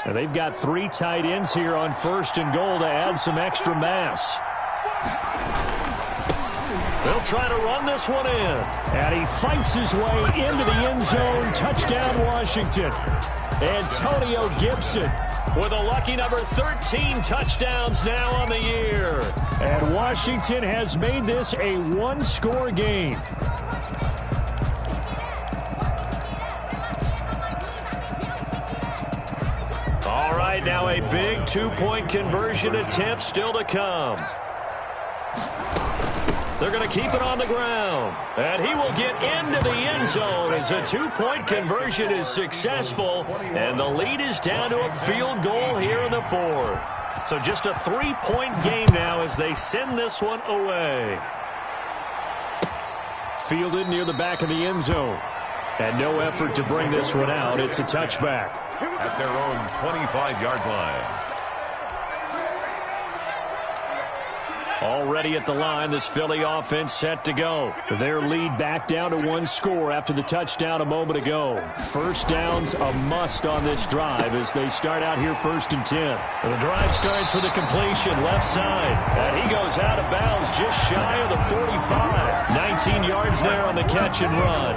And they've got 3 tight ends here on 1st and goal to add some extra mass. They'll try to run this one in. And he fights his way into the end zone. Touchdown, Washington. Antonio Gibson with a lucky number 13 touchdowns now on the year. And Washington has made this a 1-score game. All right, now a big 2-point conversion attempt still to come. They're going to keep it on the ground. And he will get into the end zone as a 2-point conversion is successful. And the lead is down to a field goal here in the 4th. So just a 3-point game now as they send this one away. Fielded near the back of the end zone. And no effort to bring this one out. It's a touchback. At their own 25-yard line. Already at the line, this Philly offense set to go. Their lead back down to 1 score after the touchdown a moment ago. First down's a must on this drive as they start out here 1st and 10. And the drive starts with a completion left side. And he goes out of bounds just shy of the 45. 19 yards there on the catch and run.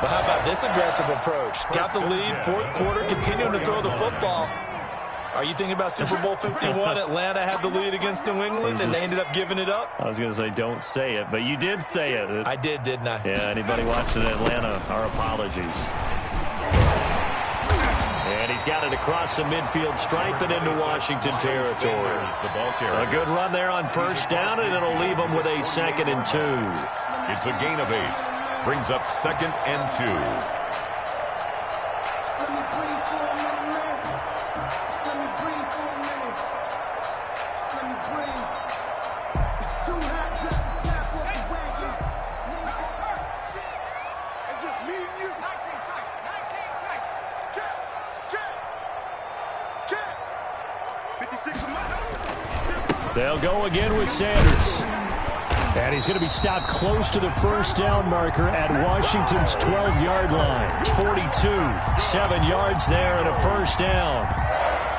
how about this aggressive approach? Got the lead, fourth quarter, continuing to throw the football. Are you thinking about Super Bowl 51? Atlanta had the lead against New England, and they ended up giving it up? I was going to say don't say it, but you did say it. I did, didn't I? Yeah, anybody watching Atlanta, our apologies. And he's got it across the midfield stripe and into Washington territory. A good run there on first down, and it'll leave them with a 2nd and 2. It's a gain of 8. Brings up 2nd and 2. They'll go again with Sanders. And he's going to be stopped close to the first down marker at Washington's 12-yard line. 42, 7 yards there and a first down.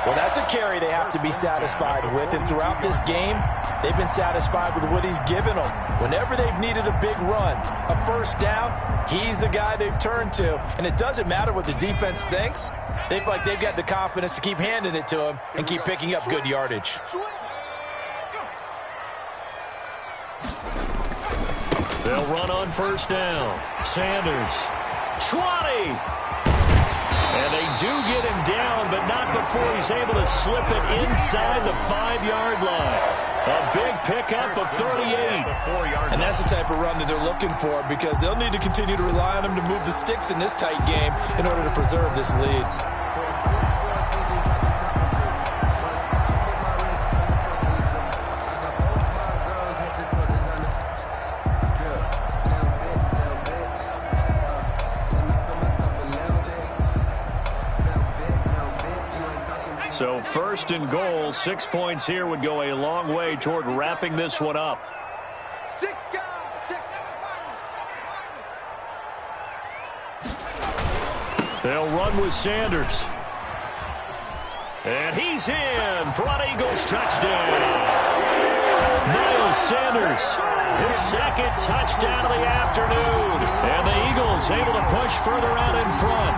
Well, that's a carry they have to be satisfied with. And throughout this game, they've been satisfied with what he's given them. Whenever they've needed a big run, a first down, he's the guy they've turned to. And it doesn't matter what the defense thinks. They feel like they've got the confidence to keep handing it to him and keep picking up good yardage. They'll run on first down. Sanders, 20. And they do get him down, but not before he's able to slip it inside the 5-yard line. A big pickup of 38. And that's the type of run that they're looking for, because they'll need to continue to rely on him to move the sticks in this tight game in order to preserve this lead. So 1st and goal, 6 points here would go a long way toward wrapping this one up. They'll run with Sanders. And he's in for an Eagles touchdown. Miles Sanders, his 2nd touchdown of the afternoon. And the Eagles able to push further out in front.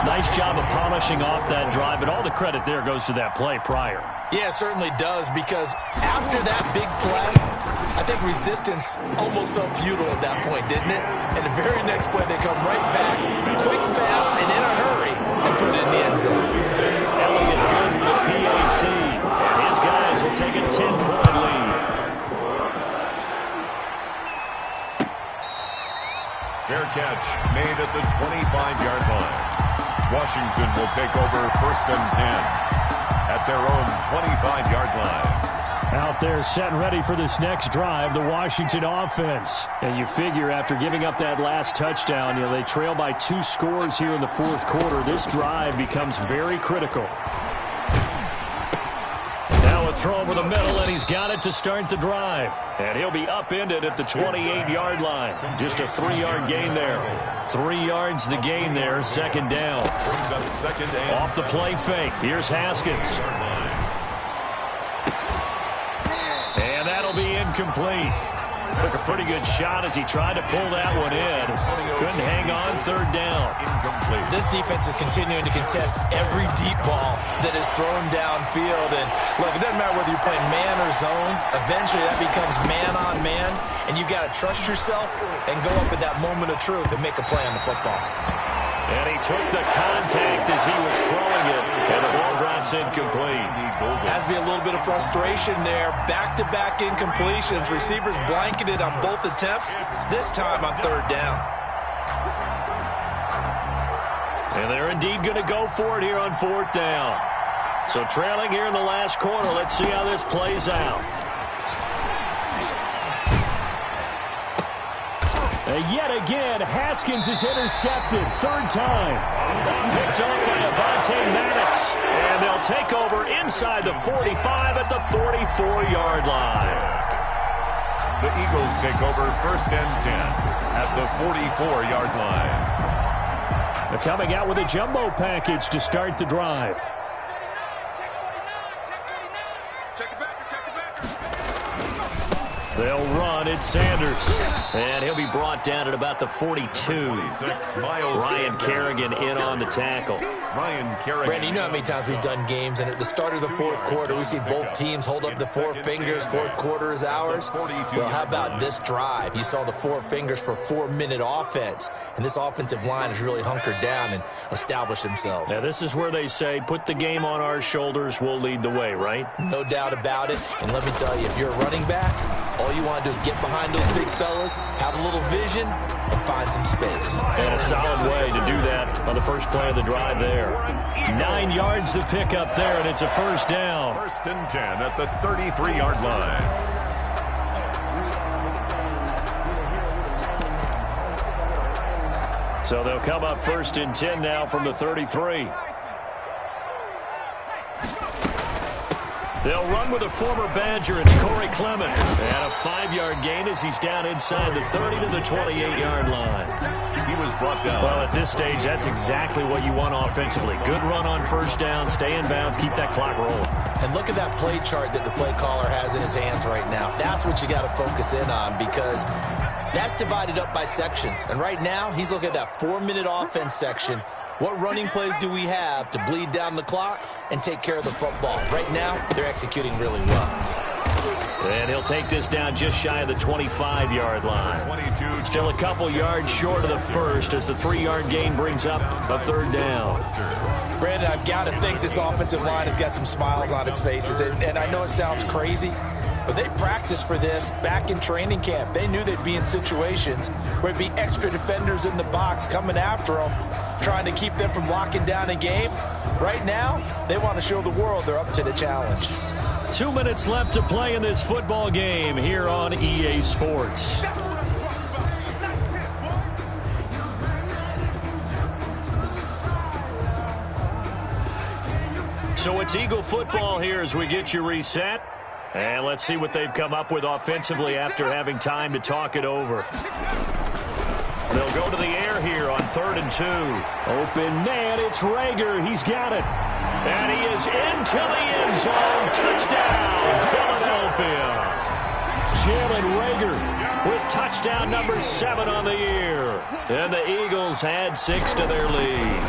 Nice job of polishing off that drive, but all the credit there goes to that play prior. Yeah, it certainly does, because after that big play, I think resistance almost felt futile at that point, didn't it? And the very next play, they come right back, quick, fast, and in a hurry, and put it in the end zone. Elliott good with a PAT. His guys will take a 10-point lead. Fair catch made at the 25-yard line. Washington will take over 1st and 10 at their own 25-yard line. Out there set and ready for this next drive, the Washington offense. And you figure after giving up that last touchdown, they trail by 2 scores here in the 4th quarter. This drive becomes very critical. Now a throw over the middle, and he's got it to start the drive. And he'll be upended at the 28-yard line. Just a 3-yard gain there. 3 yards the gain there, 2nd down. Off the play fake. Here's Haskins. And that'll be incomplete. Took a pretty good shot as he tried to pull that one in. Couldn't hang on, 3rd down. Incomplete. This defense is continuing to contest every deep ball that is thrown downfield. And look, it doesn't matter whether you're playing man or zone. Eventually that becomes man on man. And you've got to trust yourself and go up at that moment of truth and make a play on the football. And he took the contact as he was throwing it. And the ball drops incomplete. Has to be a little bit of frustration there. Back-to-back incompletions. Receivers blanketed on both attempts. This time on 3rd down. And they're indeed going to go for it here on 4th down. So trailing here in the last quarter. Let's see how this plays out. Yet again, Haskins is intercepted. 3rd time. Picked up by Avonte Maddox. And they'll take over inside the 45 at the 44-yard line. The Eagles take over 1st and 10 at the 44-yard line. They're coming out with a jumbo package to start the drive. They'll run. It's Sanders. And he'll be brought down at about the 42. Ryan Kerrigan in on the tackle. Brandon, you know how many times we've done games, and at the start of the fourth quarter, we see both teams hold up the four fingers. Fourth quarter is ours. Well, how about this drive? You saw the four fingers for 4-minute offense, and this offensive line has really hunkered down and established themselves. Now, this is where they say, put the game on our shoulders, we'll lead the way, right? No doubt about it. And let me tell you, if you're a running back, all you want to do is get behind those big fellas, have a little vision, and find some space. And a solid way to do that on the first play of the drive there. 9 yards to pick up there, and it's a first down. 1st and 10 at the 33-yard line. So they'll come up 1st and 10 now from the 33. They'll run with a former Badger. It's Corey Clement. And a 5-yard gain as he's down inside the 30 to the 28-yard line. He was brought down. Well, at this stage, that's exactly what you want offensively. Good run on first down, stay in bounds, keep that clock rolling. And look at that play chart that the play caller has in his hands right now. That's what you got to focus in on, because that's divided up by sections. And right now, he's looking at that 4-minute offense section. What running plays do we have to bleed down the clock and take care of the football? Right now, they're executing really well. And he'll take this down just shy of the 25-yard line. Still a couple yards short of the first as the 3-yard gain brings up a 3rd down. Brandon, I've got to think this offensive line has got some smiles on its faces. And I know it sounds crazy, but they practiced for this back in training camp. They knew they'd be in situations where it'd be extra defenders in the box coming after them, trying to keep them from locking down a game. Right now, they want to show the world they're up to the challenge. 2 minutes left to play in this football game here on EA Sports. So it's Eagle football here as we get you reset. And let's see what they've come up with offensively after having time to talk it over. They'll go to the air here on 3rd and 2. Open man, it's Rager. He's got it. And he is into the end zone. Touchdown, Philadelphia. Jalen Rager with touchdown number 7 on the year. And the Eagles add 6 to their lead.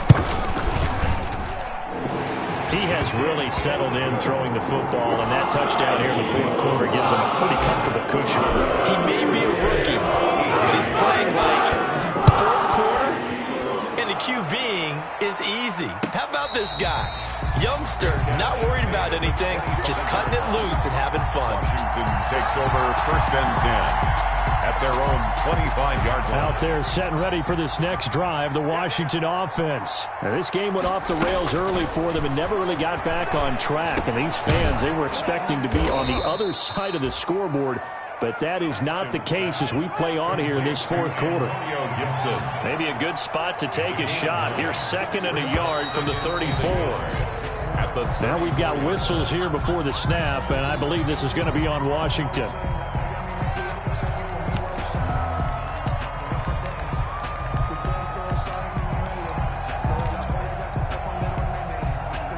He has really settled in throwing the football, and that touchdown here in the 4th quarter gives him a pretty comfortable cushion. He may be a rookie, but he's playing like 4th quarter, and the QBing is easy. How about this guy? Youngster, not worried about anything, just cutting it loose and having fun. Washington takes over 1st and 10 at their own 25-yard line. Out there set and ready for this next drive, the Washington offense. Now, this game went off the rails early for them and never really got back on track. And these fans, they were expecting to be on the other side of the scoreboard. But that is not the case as we play on here in this 4th quarter. Maybe a good spot to take a shot. Here's 2nd and a yard from the 34. Now we've got whistles here before the snap, and I believe this is going to be on Washington.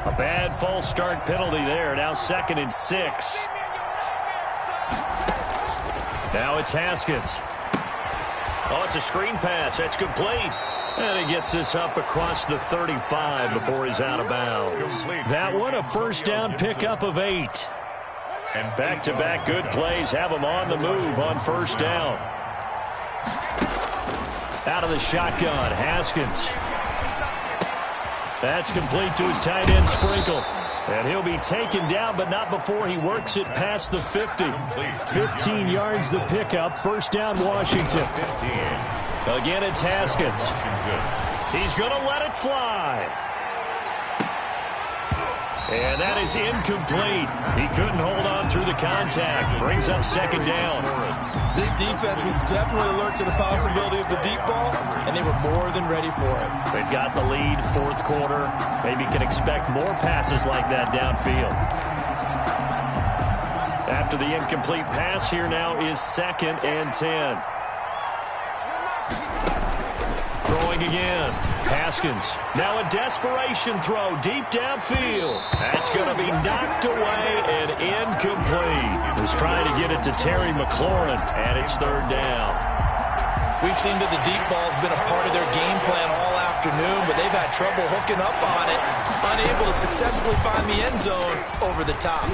A bad false start penalty there. Now 2nd and 6. Now it's Haskins. Oh, it's a screen pass. That's complete. And he gets this up across the 35 before he's out of bounds. That one, a first down pickup of 8. And back-to-back good plays have him on the move on first down. Out of the shotgun, Haskins. That's complete to his tight end, Sprinkle. And he'll be taken down, but not before he works it past the 50. 15 yards the pickup. First down, Washington. Again, it's Haskins. He's going to let it fly. And that is incomplete. He couldn't hold on through the contact. Brings up 2nd down. This defense was definitely alert to the possibility of the deep ball, and they were more than ready for it. They've got the lead, 4th quarter. Maybe can expect more passes like that downfield. After the incomplete pass, here now is 2nd and 10. Throwing throwing again. Haskins. Now a desperation throw deep downfield. That's going to be knocked away and incomplete. Was trying to get it to Terry McLaurin, and it's third down. We've seen that the deep ball's been a part of their game plan all afternoon, but they've had trouble hooking up on it, unable to successfully find the end zone over the top.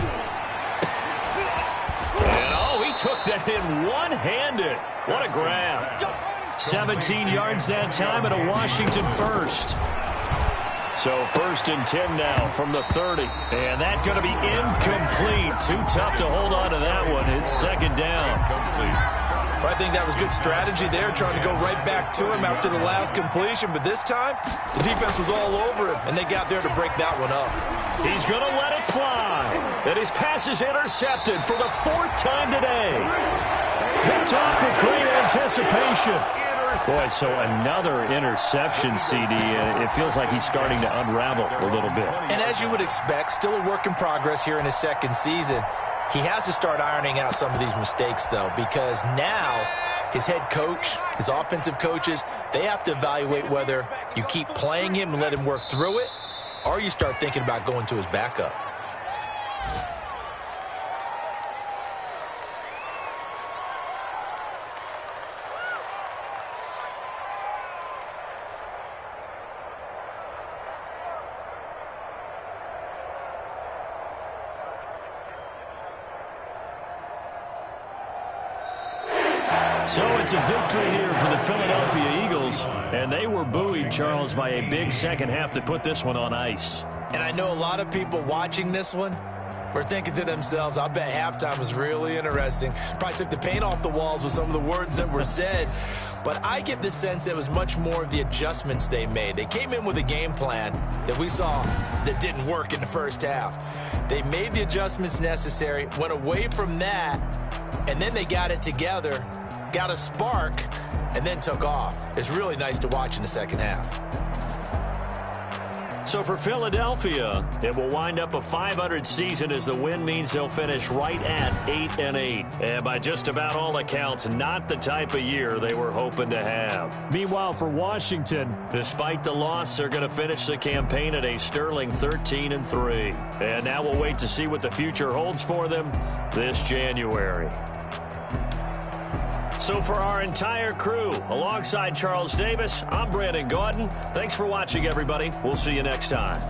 And he took that in one-handed. What a grab. 17 yards that time and a Washington first. So 1st and 10 now from the 30. And that's going to be incomplete. Too tough to hold on to that one. It's second down. Well, I think that was good strategy there, trying to go right back to him after the last completion. But this time, the defense was all over him, and they got there to break that one up. He's going to let it fly. And his pass is intercepted for the 4th time today. Picked off with great anticipation. Boy, so another interception, CD. It feels like he's starting to unravel a little bit. And as you would expect, still a work in progress here in his second season. He has to start ironing out some of these mistakes, though, because now his head coach, his offensive coaches, they have to evaluate whether you keep playing him and let him work through it, or you start thinking about going to his backup. So it's a victory here for the Philadelphia Eagles, and they were buoyed, Charles, by a big second half to put this one on ice. And I know a lot of people watching this one were thinking to themselves, I bet halftime was really interesting. Probably took the paint off the walls with some of the words that were said. But I get the sense it was much more of the adjustments they made. They came in with a game plan that we saw that didn't work in the first half. They made the adjustments necessary, went away from that, and then they got it together, got a spark, and then took off. It's really nice to watch in the second half. So for Philadelphia, it will wind up a .500 season as the win means they'll finish right at 8-8. And by just about all accounts, not the type of year they were hoping to have. Meanwhile, for Washington, despite the loss, they're going to finish the campaign at a sterling 13-3. And now we'll wait to see what the future holds for them this January. So for our entire crew, alongside Charles Davis, I'm Brandon Gaudin. Thanks for watching, everybody. We'll see you next time.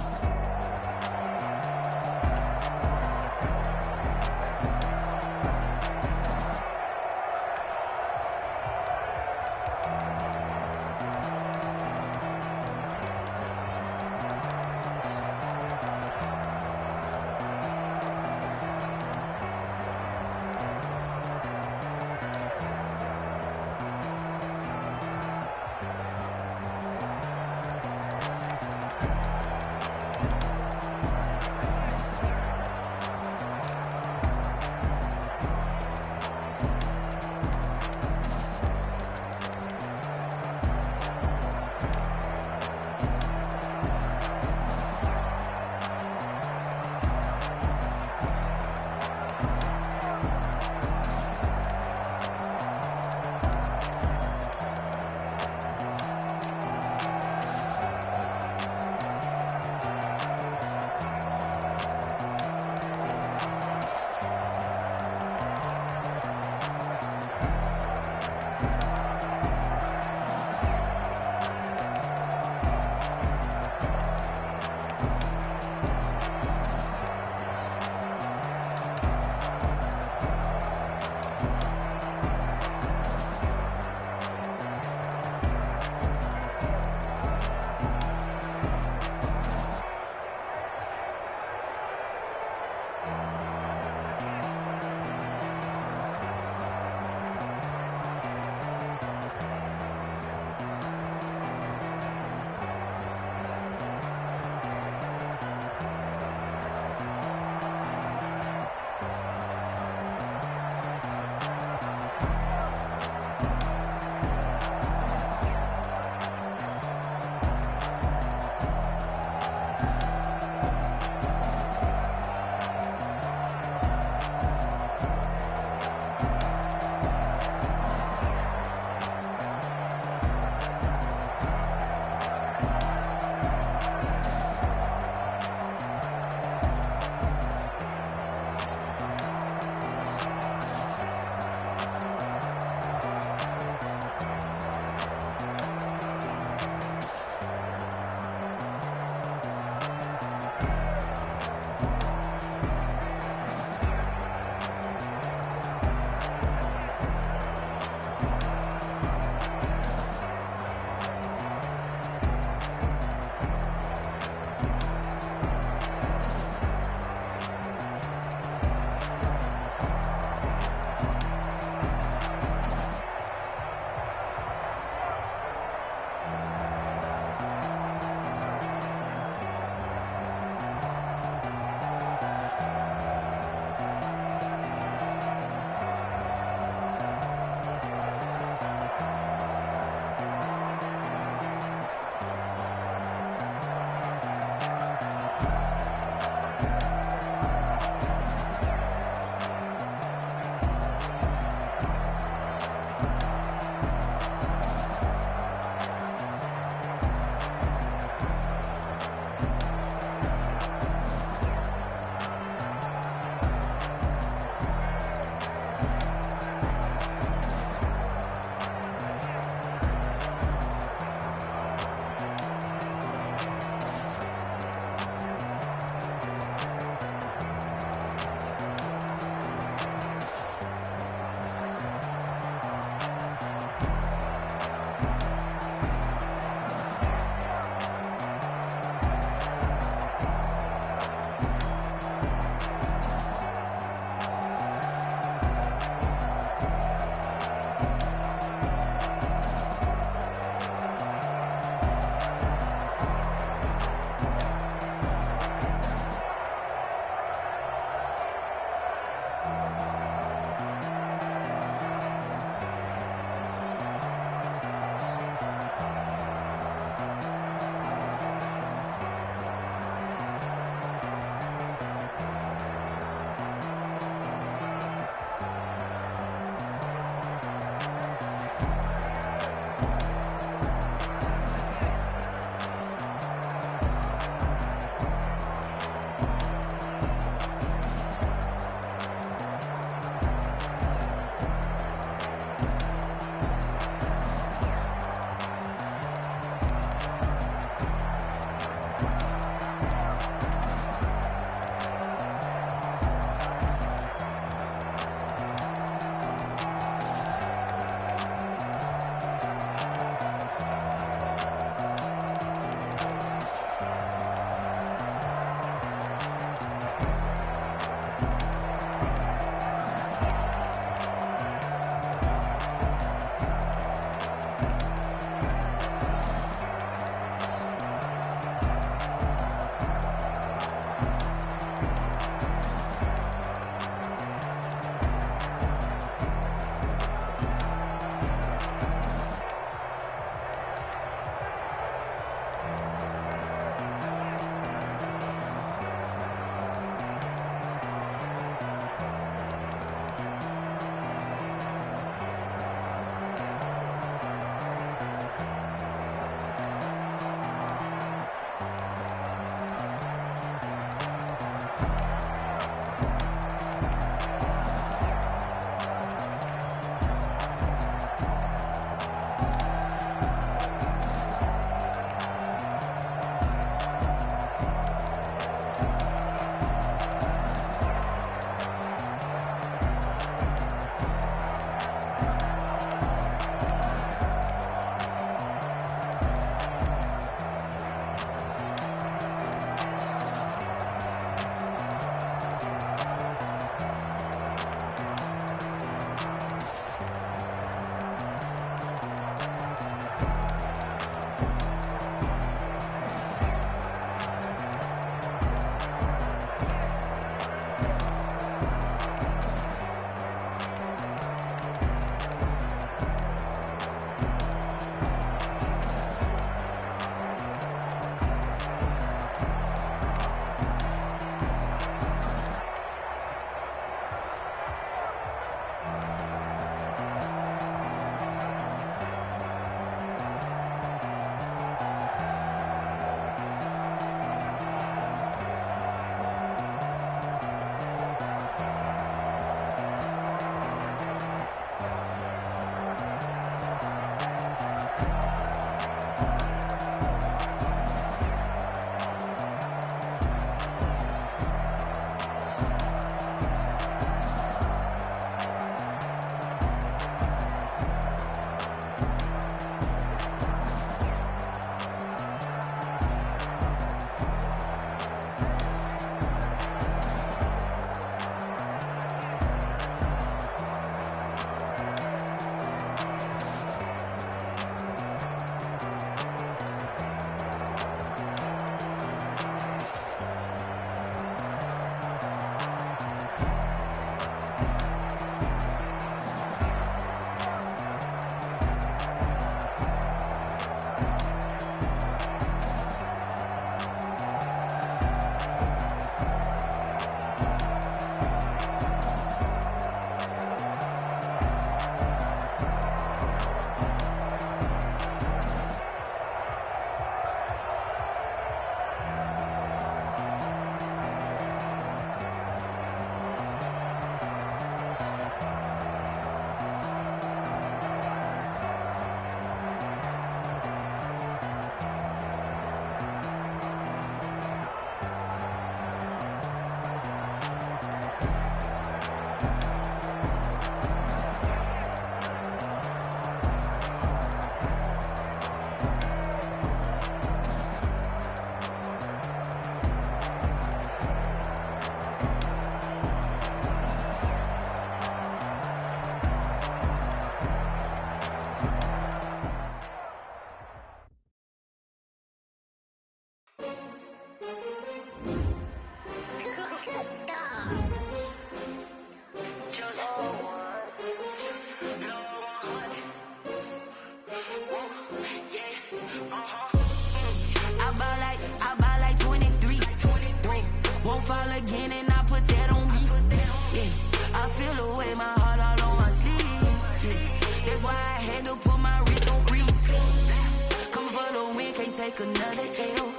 take another L.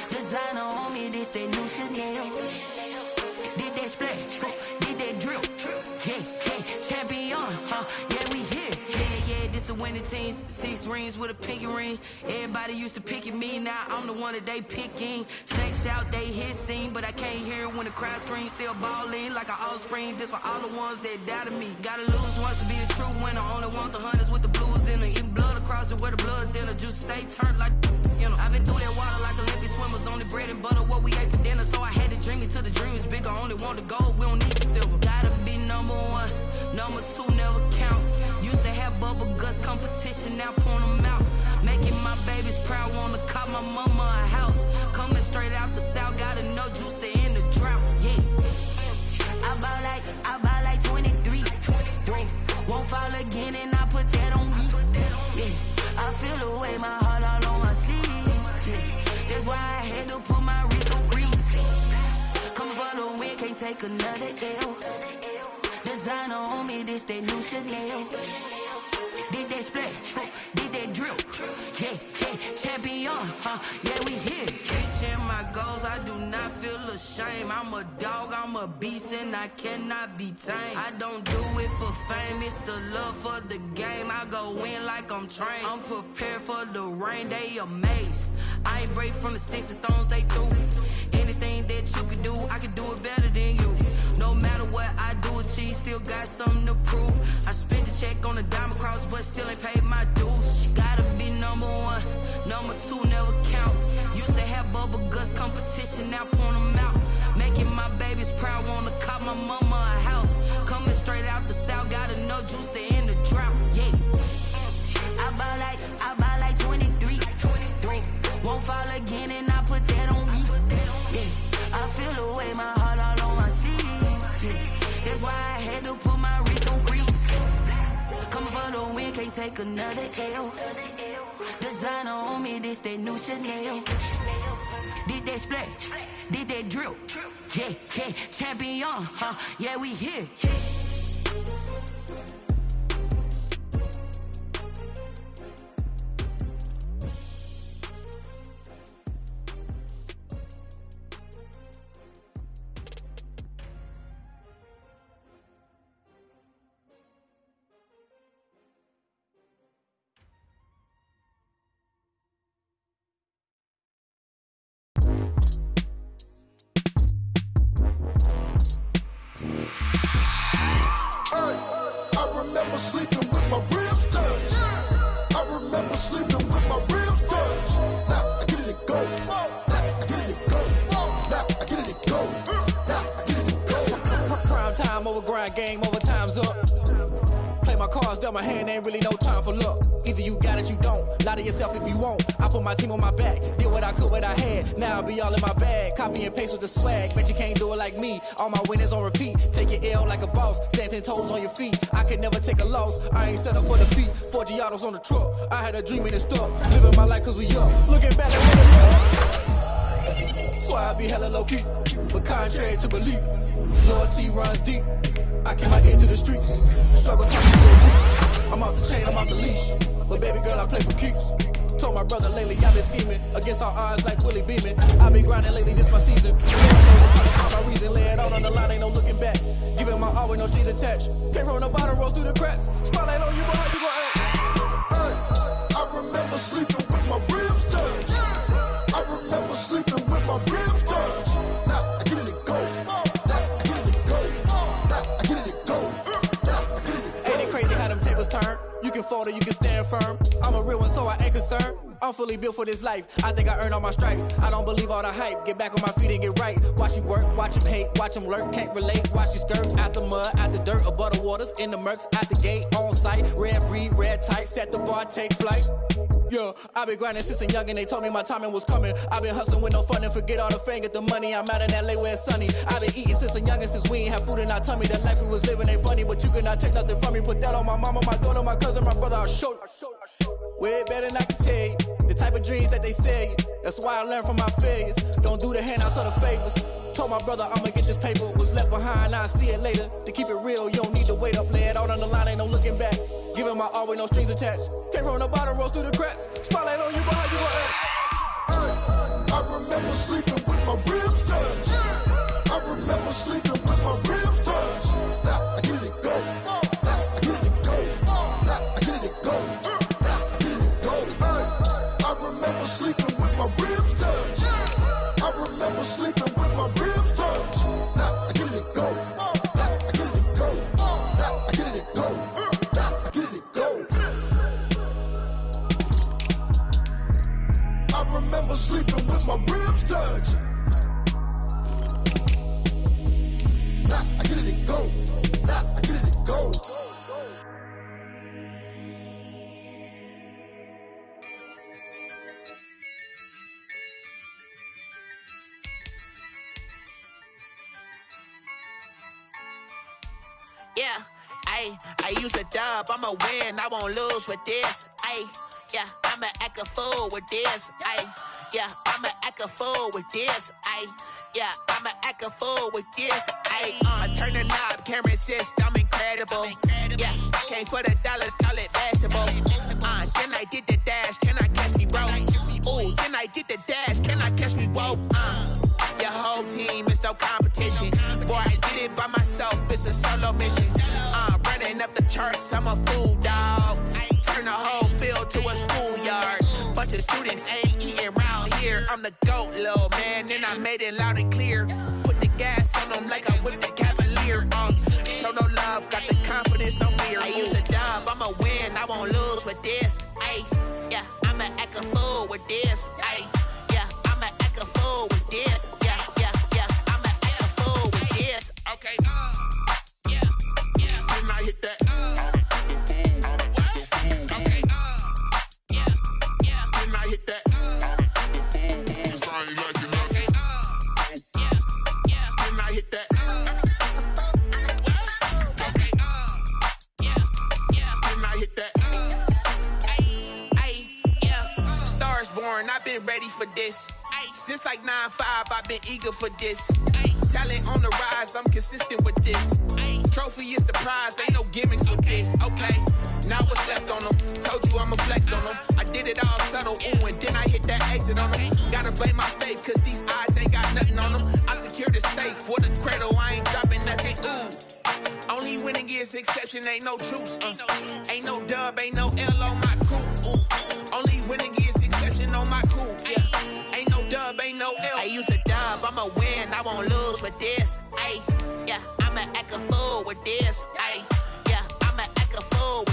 Designer on me, this that new Chanel. Did that splash, did that drill. Yeah, yeah, champion, yeah, we here. Yeah, this the winning teams. 6 rings with a pinky ring. Everybody used to picking me, now I'm the one that they picking. Snakes out, they hissing, but I can't hear when the crowd screams. Still balling like an offspring. This for all the ones that doubted me. Gotta lose once to be a true winner. Only want the hunters with the blues in it. Even blood across it where the blood dinner. Juice stay turned like, you know. I've been through that water like Olympic swimmers. Only bread and butter, what we ate for dinner. So I had to dream it till the dream is bigger. Only want the gold, we don't need the silver. Gotta be number 1, number 2 never count. Used to have bubble guts competition, now point them out. Making my babies proud, wanna call my mama a house. Coming straight out the south, gotta know juice to end the drought. Yeah, I buy like 23. Won't fall again and I put that on me. Yeah, I feel the way, my heart all on my sleeve. Yeah, that's why I had to put my wrist on freeze. Come for the win, can't take another L. Designer on me, this that new Chanel. Did that splash, did that drill. Yeah, yeah, champion, yeah, we here. Reaching my goals, I do not feel ashamed. I'm a dog, I'm a beast, and I cannot be tamed. I don't do it for fame, it's the love for the game. I go in like I'm trained. I'm prepared for the rain, they amazed. I ain't break from the sticks and stones they threw. Anything that you could do, I could do it better than you. No matter what I do achieve, still got something to prove. I spent the check on the diamond cross, but still ain't paid my dues. Gotta be number 1, number 2 never count. Used to have bubble guts competition, now point them out. Making my babies proud, wanna call my mama a house. Coming straight out the south, gotta know juice to end the drought. Yeah, I buy like 23. Won't fall again and I put that on me. Yeah, I feel the way, my heart all on my sleeve. Yeah, that's why I had to put my wrist on freeze. Coming for the win, can't take another L. Designer on me, this that new Chanel. Did that splash, did that drill. Yeah, yeah, champion, yeah, we here. sleeping with my ribs touched. I remember sleeping with my ribs touched. Now I get it and go. Now I get it and go. Now I get it and go. Now I get it and go. Prime time over grind, game over, time's up. Play my cards, dealt my hand, ain't really no time for luck. Either you got it, you don't. Lie to yourself if you won't. I put my team on my back, did what I could, what I had. Now I be all in my bag, copy and paste with the swag. Bet you can't do it like me. All my winners on repeat. Take your L like a boss, stand 10 toes on your feet. I can never take a loss. I ain't set up for defeat. 4 Giottos on the truck. I had a dream and it stuck. Living my life cause we up. Looking back at what it was. So I be hella low key, but contrary to belief, loyalty runs deep. I keep my ear to the streets. Struggle talking to a beast. I'm off the chain, I'm off the leash. But baby girl, I play for keeps. Told my brother lately, I've been scheming against all odds like Willie Beeman. I've been grinding lately, this my season. My reason, lay it out on the line, ain't no looking back. Giving my all with no strings attached. Came from the bottom, rolls through the cracks. Spotlight on you, boy, how you gon' act? I remember sleeping with my ribs touched. I remember sleeping with my ribs touched. Now I get it and go. Now I get it and go. Now I get it and go. Now I get it and go. Ain't it crazy how them tables turn? You can fold or you can stand firm. I'm a real one, so I ain't concerned. I'm fully built for this life. I think I earned all my stripes. I don't believe all the hype. Get back on my feet and get right. Watch you work, watch him hate, watch him lurk. Can't relate, watch you skirt. Out the mud, out the dirt, above the waters, in the murks, out the gate, on site. Red breed, red tight, set the bar, take flight. Yeah, I been grinding since a young and they told me my timing was coming. I been hustling with no fun and forget all the fame, get the money. I'm out in LA where it's sunny. I been eating since a young and since we ain't have food in our tummy. The life we was living ain't funny, but you cannot take nothing from me. Put that on my mama, my daughter, my cousin, my brother, I'll show you. Way better than I can tell you. The type of dreams that they sell you. That's why I learned from my failures. Don't do the handouts or the favors. Told my brother I'ma get this paper. Was left behind, I'll see it later. To keep it real, you don't need to wait up. Lay it out on the line, ain't no looking back. Giving my all with no strings attached. Came from the bottom, rolls through the cracks. Spotlight on you, boy, how you gon' act? I remember sleeping with my ribs touched. I remember sleeping with my ribs touched. Now I get it and go. Now I get it and go. Now I get it and go. Now I get it and go. I remember sleeping with my ribs touched. I remember sleeping with my ribs touched. Now I get it and go. Now I get it and go. Now I get it and go. Now I get it and go. I remember sleeping with my ribs touched. Now I get it and go. Now I get it and go. Yeah, I use a dub, I'ma win, I won't lose with this. Yeah, I'ma act a fool with this. Yeah, I'ma act a fool with this. Yeah, I'ma act a fool with this. I turn the knob, camera assist, I'm incredible. Yeah, came for the dollars, call it vegetable. Then I did the dash, can I catch me, bro? Ooh, then I did the dash, can I catch me, whoa? Your whole team is no competition. Boy, I did it by myself, it's a solo mission. Running up the charts, I'm a fool, dog. Turn the whole field to a schoolyard. Bunch of students ain't eating round here. I'm the GOAT, little man, and I made it loud and clear. Put the gas on them like I whipped the Cavalier. Show no love, got the confidence, no fear. I use a dub, I'ma win, I won't lose with this. Yeah, I'ma act a fool with this. Yeah, I'ma act a fool with this. Yeah, I'ma act a fool with this. Okay, yeah, then I hit that. Okay, yeah, then I hit that. I ain't like it, okay, yeah, then I hit that. Okay, yeah, then I hit that. Yeah, stars born, I've been ready for this. Since like 9-5, I've been eager for this. Talent on the rise, I'm consistent with this. Trophy is the prize, ain't no gimmicks with this. Okay, now what's left on them? Told you I'ma flex on them. I did it all subtle, ooh, and then I hit that exit on them. Gotta blame my faith, cause these odds ain't got nothing on them. I secured the safe for the cradle, I ain't dropping nothing. Only winning is exception, ain't no truce. Ain't no dub, ain't no L on my crew. Only winning is exception on my crew. Yeah, ain't no dub, ain't no L. I use a dub, I'ma win, I won't lose with this. Yeah, I'ma act a fool with this. Yeah, I'ma act a fool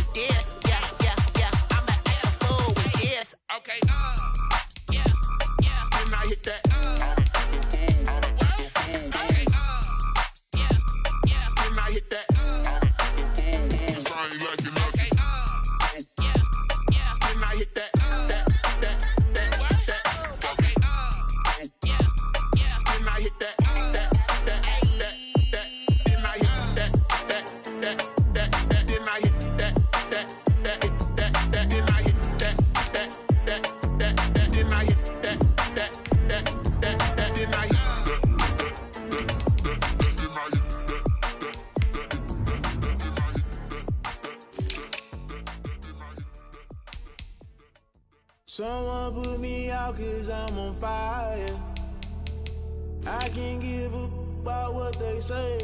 out cause I'm on fire. I can't give a about what they say.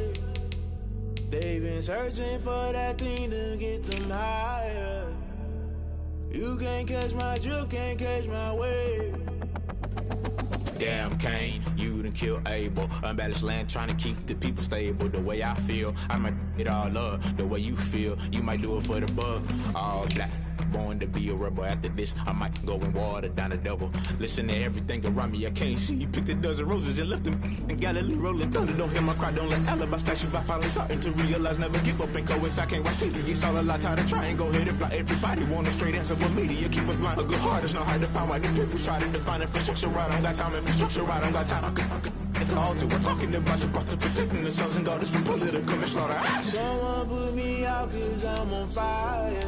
They've been searching for that thing to get them higher. You can't catch my drift, can't catch my wave. Damn, Kane, you done killed Abel. Unbalanced land, trying to keep the people stable. The way I feel, I might it all up. The way you feel, you might do it for the buck. All black, born to be a rebel. After this, I might go and water down the devil. Listen to everything around me, I can't see. Picked a dozen roses and left them in Galilee rolling thunder. Don't hear my cry, don't let alibis pass you. I finally starting to realize, never give up and coincide. I can't watch TV, it's all a lot. Tired of trying, go ahead and fly. Everybody want a straight answer for media, keep us blind. A good heart is not hard to find. Why the people try to define infrastructure right? I don't got time, infrastructure right, I don't got time. I could it's all to we're talking about you, about to protecting the sons and daughters from political and slaughter. Someone put me out cause I'm on fire.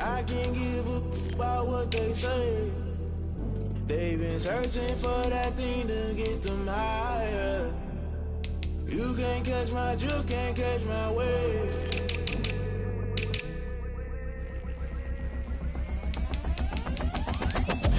I can't give a about what they say. They've been searching for that thing to get them higher. You can't catch my drift, can't catch my wave.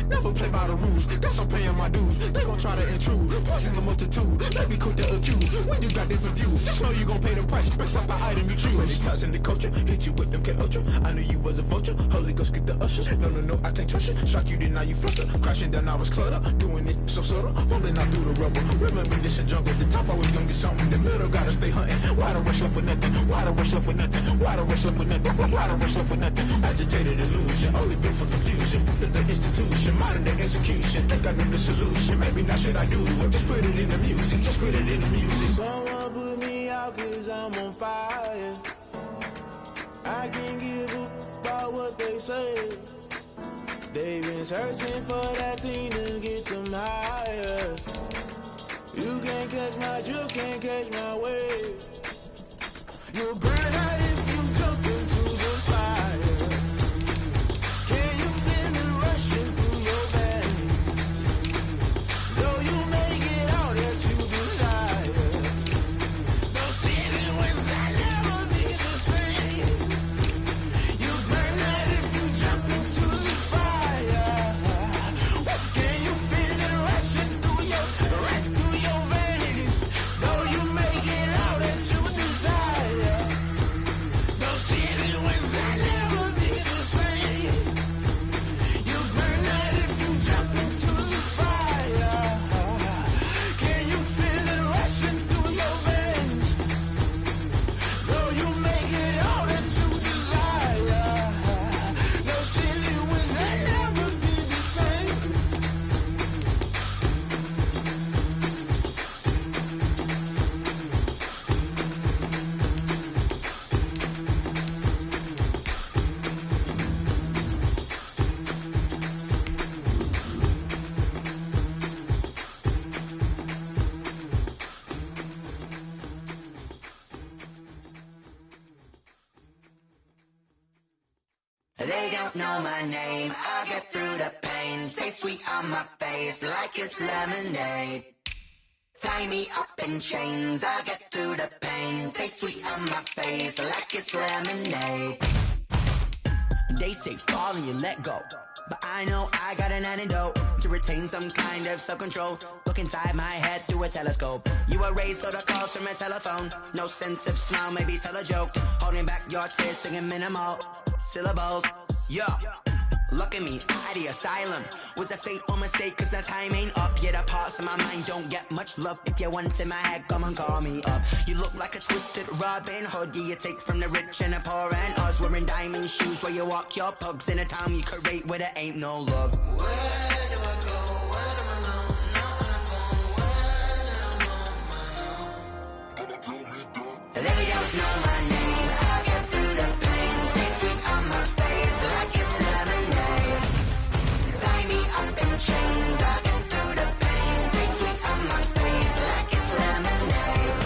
Never play by the rules, guess I'm paying my dues. They gon' try to intrude, poison the multitude. Let me quick to accuse, when you got different views. Just know you gon' pay the price, based off the item you choose. When it ties in the culture, hit you with MK Ultra. I knew you was a vulture, Holy Ghost get the ushers. No, I can't trust you. Shock you, then now you fluster. Crashing down, I was clutter. Doing this so subtle, fumbling out through the rubble. Remember this in jungle, the top I was gonna get something. In the middle, gotta stay hunting. Why the rush left for nothing? Why the rush left for nothing? Why the rush left for nothing? Why the rush left for nothing? Agitated illusion, only built for confusion. The institution, modern day execution. Think I know the solution. Maybe not should I do it? Just put it in the music. Just put it in the music. Someone put me out cause I'm on fire. I can't give a about what they say. They've been searching for that thing to get them higher. You can't catch my drift, can't catch my wave. You'll burn out if you jump into the fire. Can you feel it rushing through your veins? Though you may get all that you desire, those ceiling winds that never be the same. You burn out if you jump into the fire. Can you feel it rushing through your veins? Though you may get all that you desire, those ceiling winds that never be the same. You burn out if you jump into the fire. Can you feel it rushing through your veins? Though you may get all that you desire, those ceiling winds that never be the same. They don't know my name, I'll get through the pain. Taste sweet on my face like it's lemonade. Tie me up in chains, I'll get through the pain. Taste sweet on my face like it's lemonade. They say fall and you let go, but I know I got an antidote to retain some kind of self-control. Look inside my head through a telescope. You erase all the calls from a telephone. No sense of smile, maybe tell a joke. Holding back your tears, singing minimal syllables. Yeah, look at me, at the asylum. Was a fate or mistake, cause the time ain't up. Yet the parts of my mind don't get much love. If you want in my head, come and call me up. You look like a twisted Robin Hood. Yeah, you take from the rich and the poor and us. Wearing diamond shoes where you walk your pugs in a town you create where there ain't no love. Where do I go when I'm alone? Not on the phone when I'm on my own. They don't know my name, I'll get through the pain. Taste sweet on my face like it's lemonade. Tie me up in chains, I'll get through the pain. Taste sweet on my face like it's lemonade.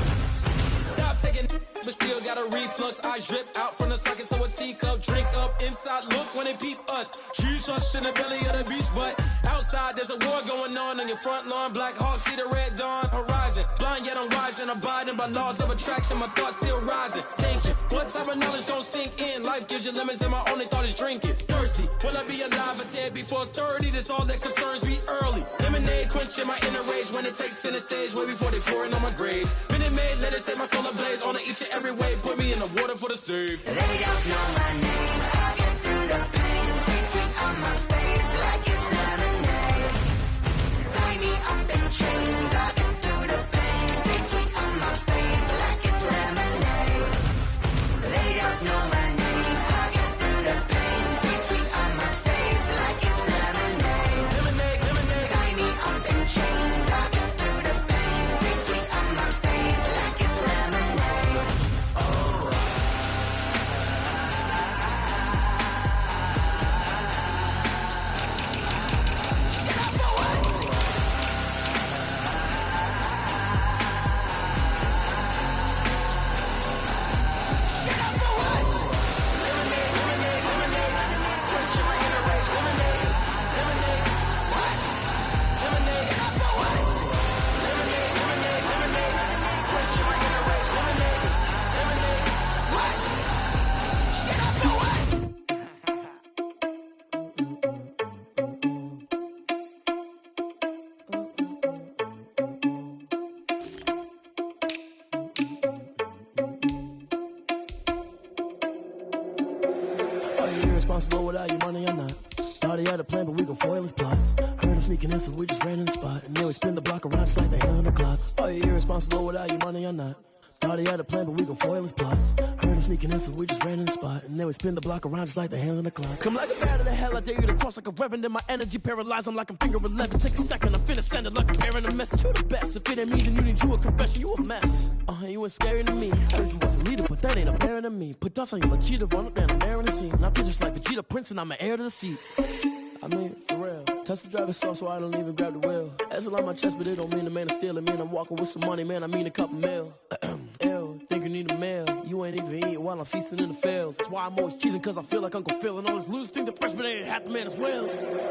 Stop taking but still got a reflux. I drip out from the socket to a teacup. Drink up inside, look when they peep us. Huge us in the belly of the beach, but outside there's a war going on your front lawn. Black Hawk, see the red dawn. Horizon rising. Blind yet I'm rising, abiding by laws of attraction. My thoughts still rising. Thinking, what type of knowledge don't sink in? Life gives you lemons and my only thought is drinking. Thirsty, will I be alive or dead before 30? That's all that concerns me early. Lemonade quenching my inner rage when it takes center stage way before they pour it on my grave. Minute Maid, let it set my soul ablaze. On each and every way, put me in the water for the save. They don't know my name. I get through the pain. Taste sweet on my face like it's lemonade. Tie me up in chains. I get through the pain. Taste sweet on my face like it's lemonade. They don't know my name. I get through the pain. Taste sweet on my face like it's lemonade. Lemonade, lemonade. Tie me up in chains. I get through the pain. Taste sweet on my face like it's lemonade. Oh. Are you irresponsible without your money or not? Thought he had a plan, but we gon' foil his plot. Heard him sneaking in, so we just ran in the spot. And then we spin the block around just like the hell on the clock. Are you irresponsible without your money or not? Thought he had a plan, but we gon' foil his plot. Heard him sneaking in, so we just ran in the spot. And then we spin the block around just like the hands on the clock. Come like a bat of the hell, I dare you to cross like a reverend. And my energy paralyzed, I'm like I'm finger 11. Take a second, I'm finna send it like a bear in a message. You the best, if it ain't me, then you need you a confession. You a mess, you ain't scary to me. Heard you was a leader, but that ain't apparent to me. Put dust on you, cheetah, run up and I'm there in the scene. And I feel just like Vegeta Prince and I'm an heir to the seat. I mean, for real. Touch the driver's soft so I don't even grab the wheel. That's on my chest, but it don't mean the man is stealing. Man, I'm walking with some money, man, I mean a couple mil. Ew, think you need a meal. You ain't even eating while I'm feasting in the field. That's why I'm always cheesing, cause I feel like Uncle Phil. And all those losers think the freshman ain't half the man as well.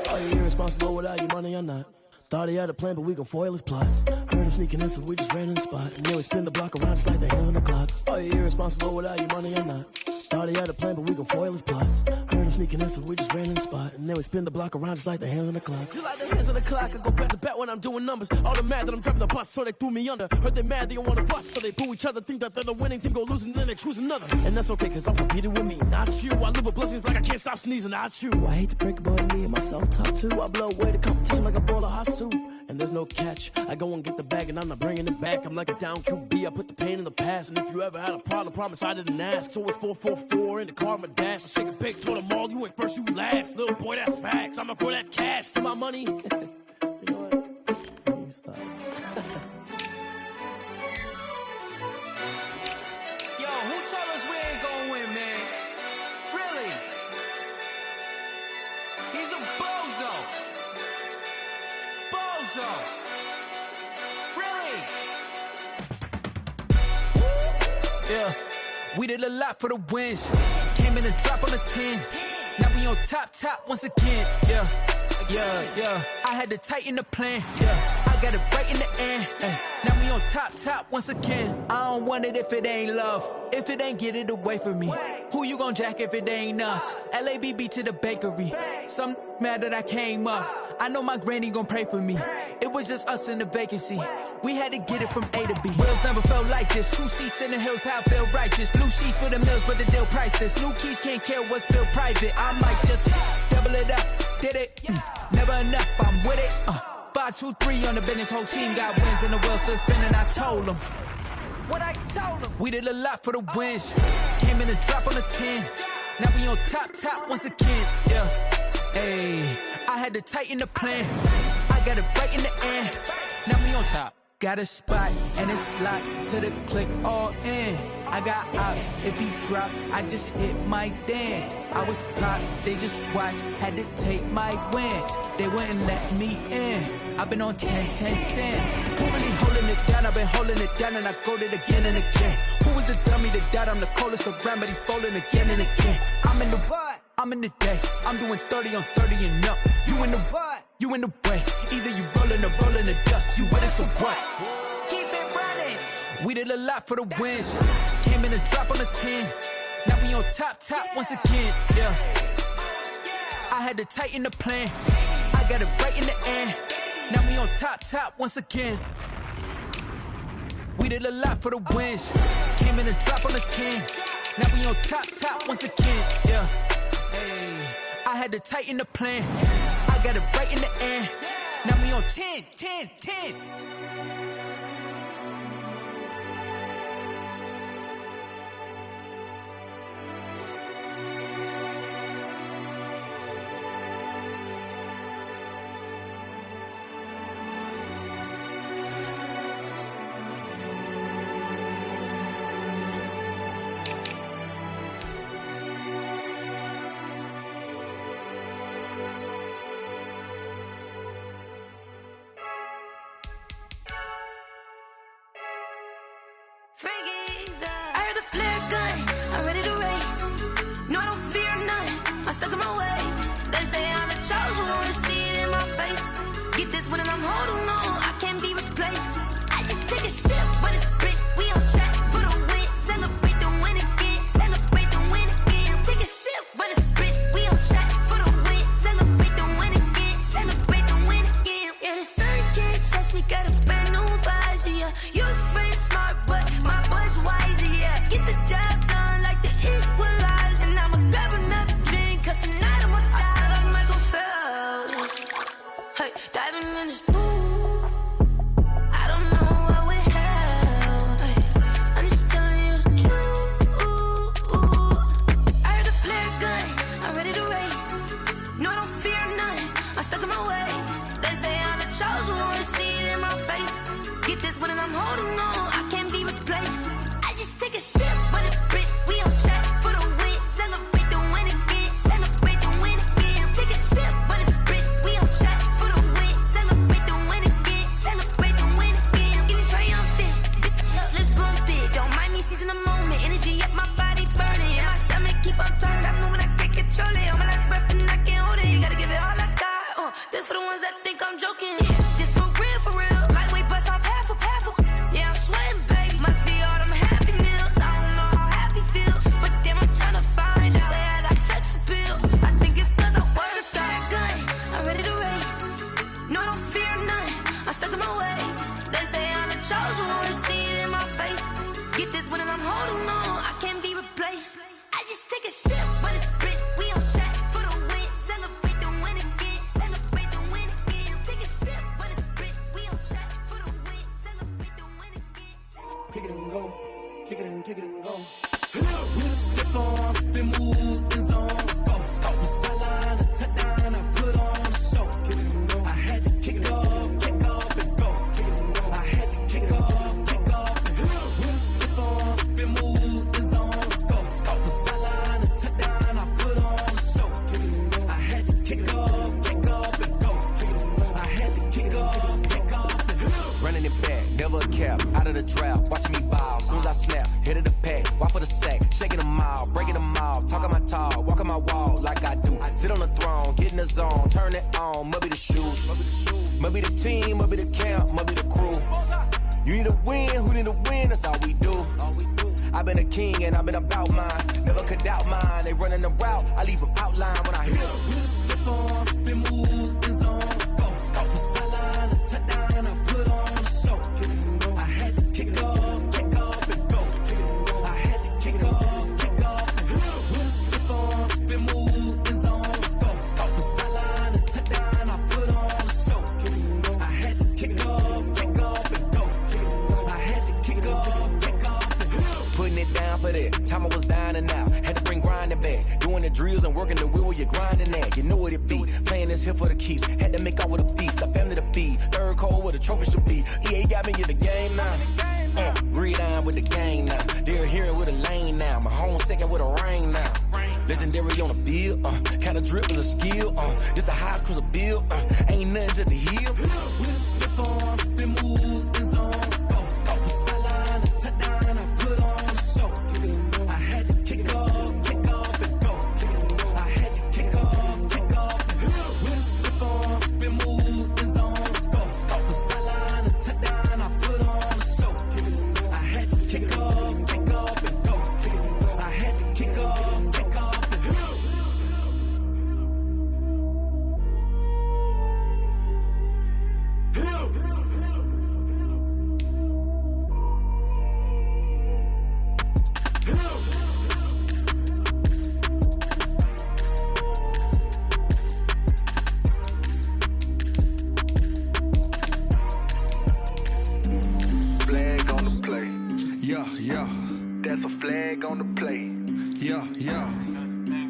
Are you irresponsible without your money or not? Thought he had a plan, but we gon' foil his plot. Heard him sneaking in, so we just ran in the spot. And then we spin the block around just like the hands on the clock. Are you irresponsible without your money or not? Thought he had a plan, but we gon' foil his plot. Heard him sneaking in, so we just ran in the spot. And then we spin the block around just like the hands on the clock. Just like the hands on the clock, I go back to back when I'm doing numbers. All the mad that I'm driving the bus, so they threw me under. Heard they mad, they don't wanna bust, so they boo each other. Think that they're the winning team, go losing, then they choose another. And that's okay, cause I'm competing with me, not you. I live with blessings like I can't stop sneezing, not you. I hate to break about me and my self-talk too. I blow away the competition like a bowl of hot soup. And there's no catch. I go and get the bag and I'm not bringing it back. I'm like a down QB, I put the pain in the past. And if you ever had a problem, promise I didn't ask. So it's 444 in the car, my dash. I shake a big, told them all, you ain't first, you last. Little boy, that's facts. I'ma grow that cash to my money. You know what? Let me stop. Yo, who told us we ain't gonna win, man? Really? He's a bozo. Bozo. Really? Yeah, we did a lot for the wins. Came in a drop on the 10. Now we on top once again. Yeah. I had to tighten the plan. Yeah, I got it right in the end. Now we on top once again. I don't want it if it ain't love. If it ain't, get it away from me. Who you gon' jack if it ain't us? LABB to the bakery. Some mad that I came up. I know my granny gon' pray for me. It was just us in the vacancy. We had to get it from A to B. Wheels never felt like this. 2 seats in the hills, how I feel righteous. Blue sheets for the mills, but the deal priceless. New keys can't care what's built private. I might just double it up. Did it? Never enough, I'm with it. 5, 2, 3 on the business. Whole team got wins and the wheels still spinning. I told them what I told them. We did a lot for the wins. Came in a drop on the 10. Now we on top once again. Yeah. Hey, I had to tighten the plan. I got it right in the end. Now we on top. Got a spot and it's locked to the click all in. I got ops, if he drop, I just hit my dance. I was pop, they just watched, had to take my wins. They wouldn't let me in. I've been on 10 cents. Who really holding it down? I've been holding it down and I go it again and again. Who was the dummy that died? I'm the coldest around, but he folding again and again. I'm in the what? I'm in the day. I'm doing 30 on 30 and up. You in the what? You in the way. Either you rolling or rolling the dust. You with us or what? Keep it a lot for the wins. Came in a drop on a 10. Now we on top once again, yeah. I had to tighten the plan. I got it right in the end. Now we on top once again. We did a lot for the wins. Came in a drop on a 10. Now we on top once again, yeah. Hey, I had to tighten the plan. I got it right in the end. Now we on 10. I heard the flare gun, I'm ready to race. No, I don't fear none, I'm stuck in my ways. They say I'm the chosen one, to see it in my face. Get this one and I'm holding on, I can't be replaced. I just take a sip, but it's split, we on track for the win. Celebrate the win again, celebrate the win again. Take a sip, but it's split, we on track for the win. Celebrate the win again, celebrate the win again. Yeah, the sun can't touch me, got a brand new visor, yeah. You're friend smart, but my boy's wiser, yeah. Get the job done like the equalizer. And I'ma grab another drink, cause tonight I'ma die like Michael Phelps. Hey, diving in this pool, I don't know what we have. Hey, I'm just telling you the truth. I heard the flare gun, I'm ready to race. No, I don't fear none, I'm stuck in my ways. They say I'm the chosen one, to see it in my face. Get this one and I'm holding on, I can't be replaced. I just take a sip, but it's split, we on track for the win. Celebrate the win again, celebrate the win again. Take a sip, but it's split, we on track for the win. Celebrate the win again, celebrate the win again. Get it triumphant, let's bump it. Don't mind me seizing the moment, energy up my body burning. And my stomach keep on turning, stop moving, I can't control it. On my last breath and I can't hold it, you gotta give it all I got. This for the ones that think I'm joking. This for real, lightweight bust off half a. Yeah, I'm sweating, babe. Must be all them happy meals. I don't know how happy feels, but damn, I'm trying to find. She say I got sex appeal. I think it's cause I wear the fat gun. I'm ready to race. No, I don't fear none, I'm stuck in my ways. They say I'm the chosen one, to see it in my face. Get this one and I'm holding on, I can't be replaced. I just take a sip, but it's split, we on track for the win. Celebrate the win again, celebrate the win again. Take a sip, but it's split, we on track for the win. Celebrate the win again. Kick it and go, kick it and go. With a stiff on, spin move, in zone, go. Off the sideline, a touchdown, I put on a show. Kick it and go. I had to kick off and go. Kick it and go. I had to kick off and go. With a stiff on, spin move, in zone, go. Off the sideline, a touchdown, I put on a show. Kick it and go. I had to kick off and go. Kick it and go. I had to kick off and go. Running it back, never a cap, out of the draft, watching me ball. Soon as I snap, hit of the pack, walk for the sack, shaking them all, breaking them off, talking my talk, walking my wall like I do. Sit on the throne, get in the zone, turn it on, must be the shoes, must be the team, must be the camp, must be the crew. You need a win, who need a win, that's all we do. I've been a king and I've been about mine, never could doubt mine. They running the route, I leave them outline when I hit them. Stiff on, spin move, in zone, go. Off the sideline, a touchdown, I put on a show. Kick it and go. I had to kick off and go. Kick it and go. I had to kick off and go. With a stiff on, spin move, in zone, go. Off the sideline, a touchdown, I put on a show. Kick it and go. I had to kick off and go. Kick it and go. I had to kick off and go. Putting it down for that, time I was down and out, had to bring grinding back, doing the drills and working the wheel where you're grinding at, you know what it be, playing this here for the keeps, had to make out with a feast, a family to feed, third cold where the trophy should be, EA got me in the game now, read on with the gang now, they're hearing with a lane now, my home second with a rain now, legendary on the field, kind of drip is a skill, just the highest cruiser bill, ain't nothing to the heel. With a stiff on, spin move, in zone, go. Off the sideline, a touchdown, I put on a show. Kick it and go. I had to kick off and go. Kick it and go. I had to kick off and go. With a stiff on, spin move, in zone, go. Off the sideline, a touchdown, I put on a show. Kick it and go. I had to That's a flag on the play. Yeah, yeah.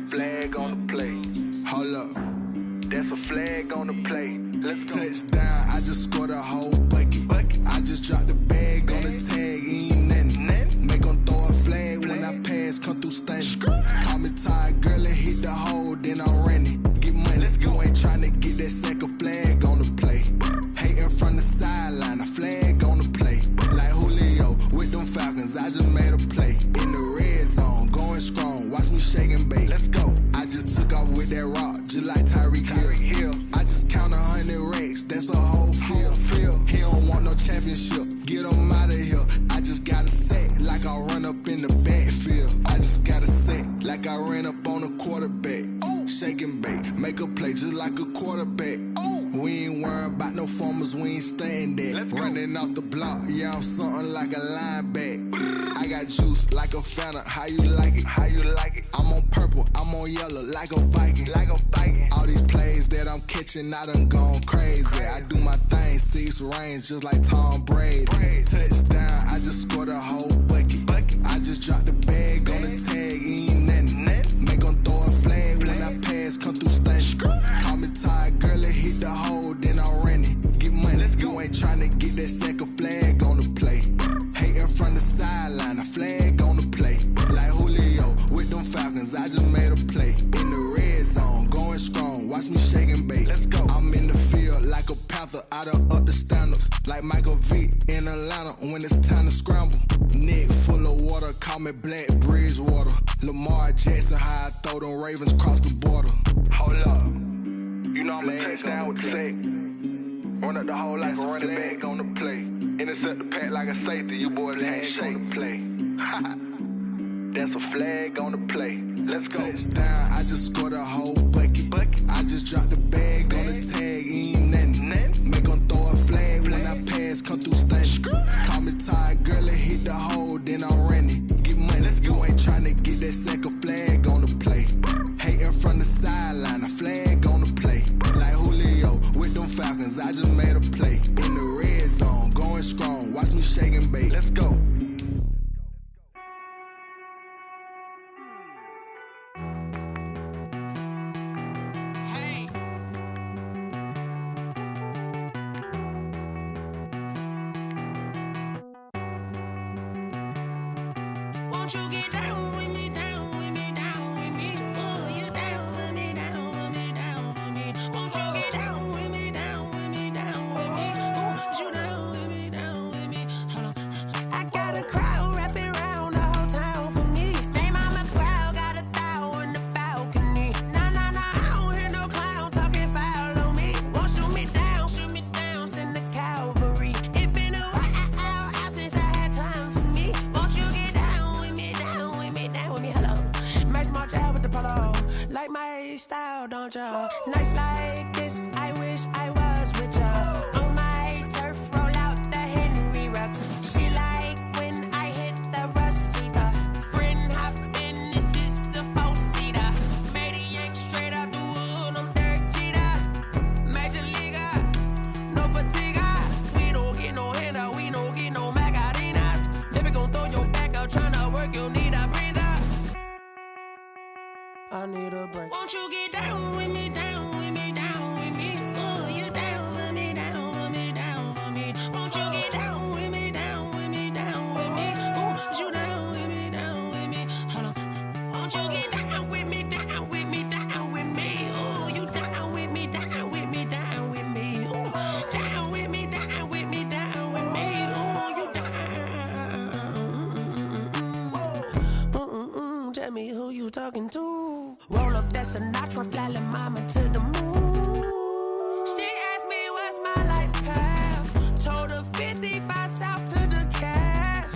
Flag on the play. Hold up. That's a flag on the play. Let's go. Touchdown, I just scored a whole bucket. I just dropped the bag on the tag, ain't nothing. Make them throw a flag when I pass, come through stunning. Call me tired, girl, and hit the hole, then I'm running. Get money, you ain't tryna get that second flag on the play. Hating from the sideline, a flag on the play. Like Julio with them Falcons, I just made a play. In the red zone, going strong, watch me shake and bake. Let's go. I just took off with that rock, just like Tyreek Hill. I just count 100 racks, that's a whole field. He don't want no championship, get him out of here. I just got a set, like I run up in the backfield. I just got a set, like I ran up on a quarterback. Shake and bake, make a play just like a quarterback. We ain't worrying about no formers, we ain't staying there. Running off the block, yeah, I'm something like a linebacker. I got juice like a Fanta, how you like it? How you like it? I'm on purple, I'm on yellow, like a Viking. Like a Viking. All these plays that I'm catching, I done gone crazy. I do my thing, 6 range, just like Tom Brady. Touchdown, I just scored a whole bucket. I just dropped the bag on the tag, ain't nothing. Make them throw a flag when I pass, come through stunning. Call me tired, girl, and hit the hole, then I'm running. Get money, you ain't tryna get that second flag on the play. Hating from the sideline, a flag on the play. Like Julio with them Falcons, I just made a play. In the red zone, going strong, watch me shake and bake. Let's go. I'm in the field like a Panther, I done up the standards. Like Michael Vick in Atlanta when it's time to scramble. Neck full of water, call me Black Bridgewater. Lamar Jackson, how I throw them Ravens cross the border. Hold up. You know I'm a touchdown with the sack. Run up the hole like a running back on the play. Intercept the pack like a safety, you boys can't shake the play. That's a flag on the play. Let's go. Touchdown, I just scored a whole bucket. I just dropped the bag on the tag, ain't nothing. Make them throw a flag when I pass, come through stunning. Call me tired, girl, and hit the hole, then I'm running. Get money, you ain't tryna get that second flag on the play. Hating from the sideline, a flag on the play. Like Julio with them Falcons, I just made a play. In the red zone, going strong, watch me shake and bake. Let's go. Won't you get down with me, down with me, down with me? Oh, you down with me, down with me, down with me. Won't you get down with me, down with me, down with me? Oh, you down with me, down with me? Hold on. I got a crowd wrapping around the whole town for me. They mama proud, got a thou on the balcony. Nah, nah, nah, I don't hear no clown talking foul on me. Won't shoot me down, send the cavalry. It been a while since I had time for me. Won't you get down with me, down with me, down with me? Hello. Nice march out with the polo. Like my style, don't ya? Nice like this, I wish I was with ya. On my turf, roll out the Henry Rux. She like when I hit the receiver. Friend hop in, this is a four-seater. Made a yank straight out the wood, I'm Derek Jeter. Major leaguer, no fatigue. We don't get no handout, we don't get no Macarinas. Never gon' throw your back out, tryna work, you need a breather. I need a break. Won't you get down with me, down with me, down with me? Oh, you down with me, down with me, down with me. Won't you get down with me, down with me, down with me? Oh, you down with me, down with me? Hold on. Won't you get down with me, down with me, down with me? Oh, you down with me, down with me, down with me? Oh, down with me, down with me, down with me? Oh, you down. Tell me who you talking to. Roll up that Sinatra, fly like mama to the moon. She asked me what's my life path. Told her 55 south to the cat.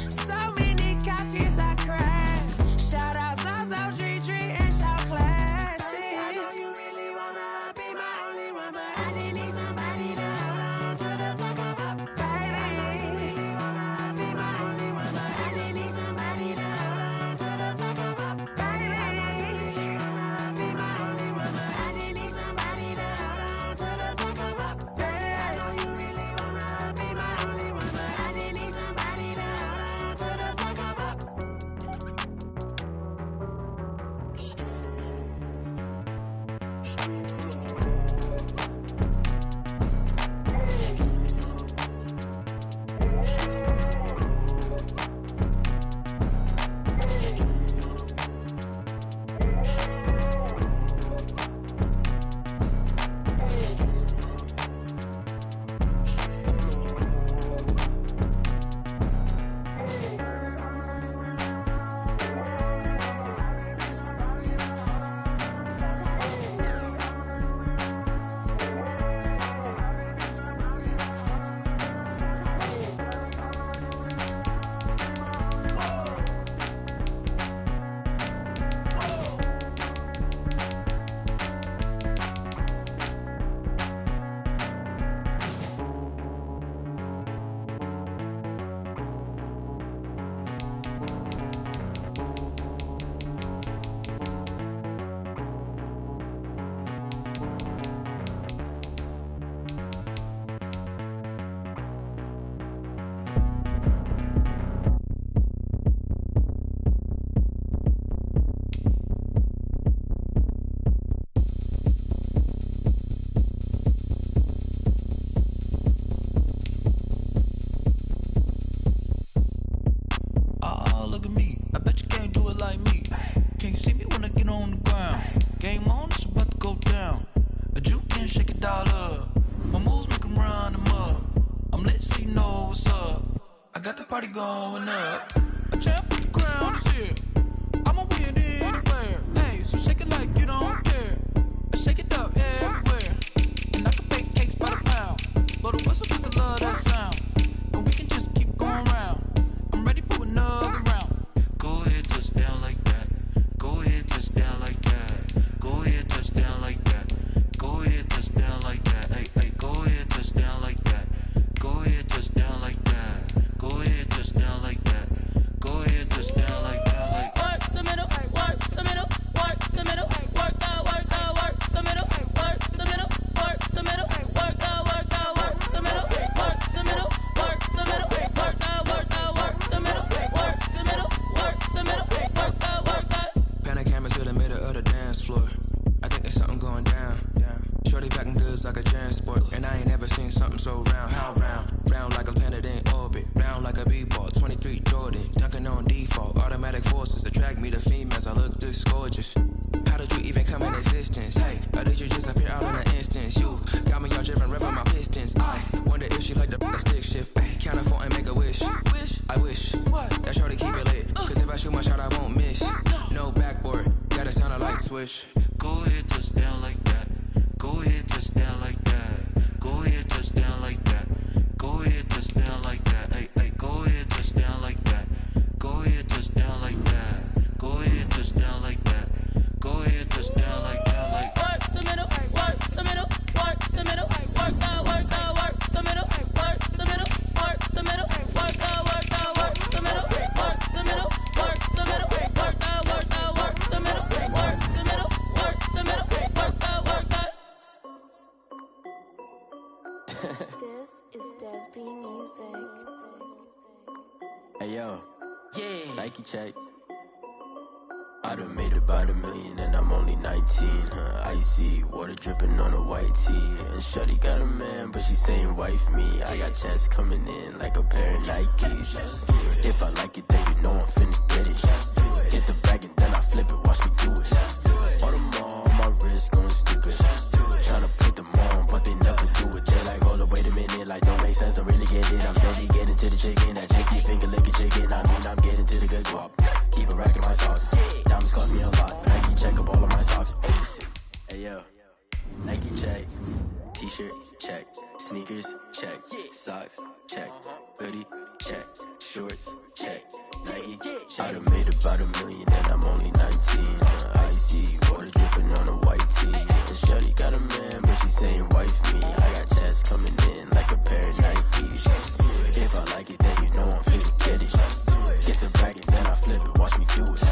So many couches I cried. Shout out Zazo, Tree, and shout classic. I know you really wanna be my only one, but I didn't need somebody to hold on to the sucker up. Baby, I know you really wanna be my only one, but I didn't need somebody to hold on to the sucker up. Baby, I know you really wanna be my only one, but I didn't need somebody to hold on to the sucker up. Baby, I know you really wanna be my only one. party going up. A champ with the crown is here. I'ma win anywhere. Hey, so shake it like you don't care. Shake it up everywhere. And I can bake cakes by the pound. Blow the whistle 'cause I love that sound. And we can just keep going round. I'm ready for another round. Go ahead, touch down like that. Go ahead, touch down like that. Go ahead, touch down like that. Go ahead, touch down like that. Hey, hey, go ahead, touch down like that. Go ahead, touch down like that. Go ahead, touch down like that. Go ahead, touch down like that. Like work the middle, work the middle, work the middle, work the middle, work the middle, work the middle, work the middle, work the middle, work the middle, work the middle, work the middle, work the middle, work the middle, work the. Pan a camera to the middle of the dance floor. I think there's something going down. Shorty packing goods like a transport, and I ain't never seen something so round. How round? Round like a planet in orbit, round like a b-ball. 23 Jordan, dunking on default. Automatic forces attract me to females. I look this gorgeous. How did you even come in existence? Hey, or did you just appear out in an instance? You got me all driven, revving my pistons. I wonder if she like the stick shift. Hey, count a four and make a wish. I wish that shorty keep it lit. 'Cause if I shoot my shot, I won't miss. No backboard, gotta sound a light switch. go ahead, touch down like that. Go ahead, touch down like that. Go ahead, touch down like that. Go ahead, touch down like that. Hey, hey, go ahead, touch down like that. Go ahead, touch down like that. Go ahead, touch down like that. Go ahead, touch down like that. Like work the middle, work the middle, work the middle, work the middle, work the middle, work the middle, work the middle, work the middle, work the middle, work the middle, work the middle, work the middle, work the middle, work the middle, work the. This is Dev B Music. Hey yo, yeah. Nike check. I done made about $1 million and I'm only 19. Icy water dripping on a white tee. And shorty got a man, but she saying wife me. I got checks coming in like a pair of Nikes. If I like it, then you know I'm finna get it. Hit the bag and then I flip it, watch me do it. All them on my wrist going stupid. Tryna put them on, but they never do it. They like, hold up, wait a minute, like don't make sense, don't really get it. I'm steady getting to the chicken, that chicky finger licking chicken. I mean, I'm getting to the good guap. Keep a rack in my sauce. Diamonds cost me a lot. Nike check up all of my stocks. Hey yo, Nike check. T-shirt check. Sneakers check. Socks check. Hoodie check. Shorts check. Nike I done made about $1 million and I'm only 19. Icy water dripping on a white tee. And shorty got a man, but she saying wife me. I got checks coming in like a pair of Nikes. If I like it, then you know I'm finna get it. Get the bag and then I flip it, watch me do it.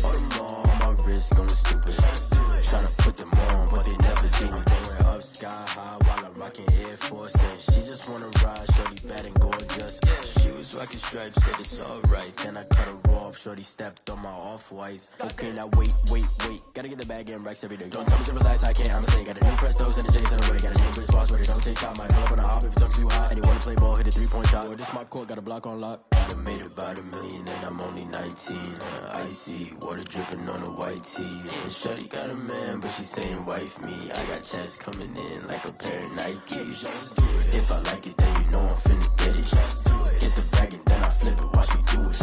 All them on my wrist going stupid. Tryna put them on, but they never do it. Going up sky high while I'm rocking Air Force. And she just wanna ride, shorty bad and gorgeous. She was rocking stripes, said it's alright. Then I cut her off, shorty stepped on my off-whites. Okay, now wait. Gotta get the bag and racks every day. Don't tell me to relax, I can't, I'ma say. Got a new Prestos and a J's in the way. Got a new Chris Foss, but it don't take time. Might pull up on a hop if it's up too hot. And you wanna play ball, hit a 3-point shot. Or this my court, got a block on lock. I done made about $1 million and I'm only 19. Icy water dripping on a white tee. And shorty got a man, but she saying wife me. I got checks coming in like a pair of Nikes. If I like it, then you know I'm finna get it. Hit the bag and then I flip it, watch me do it.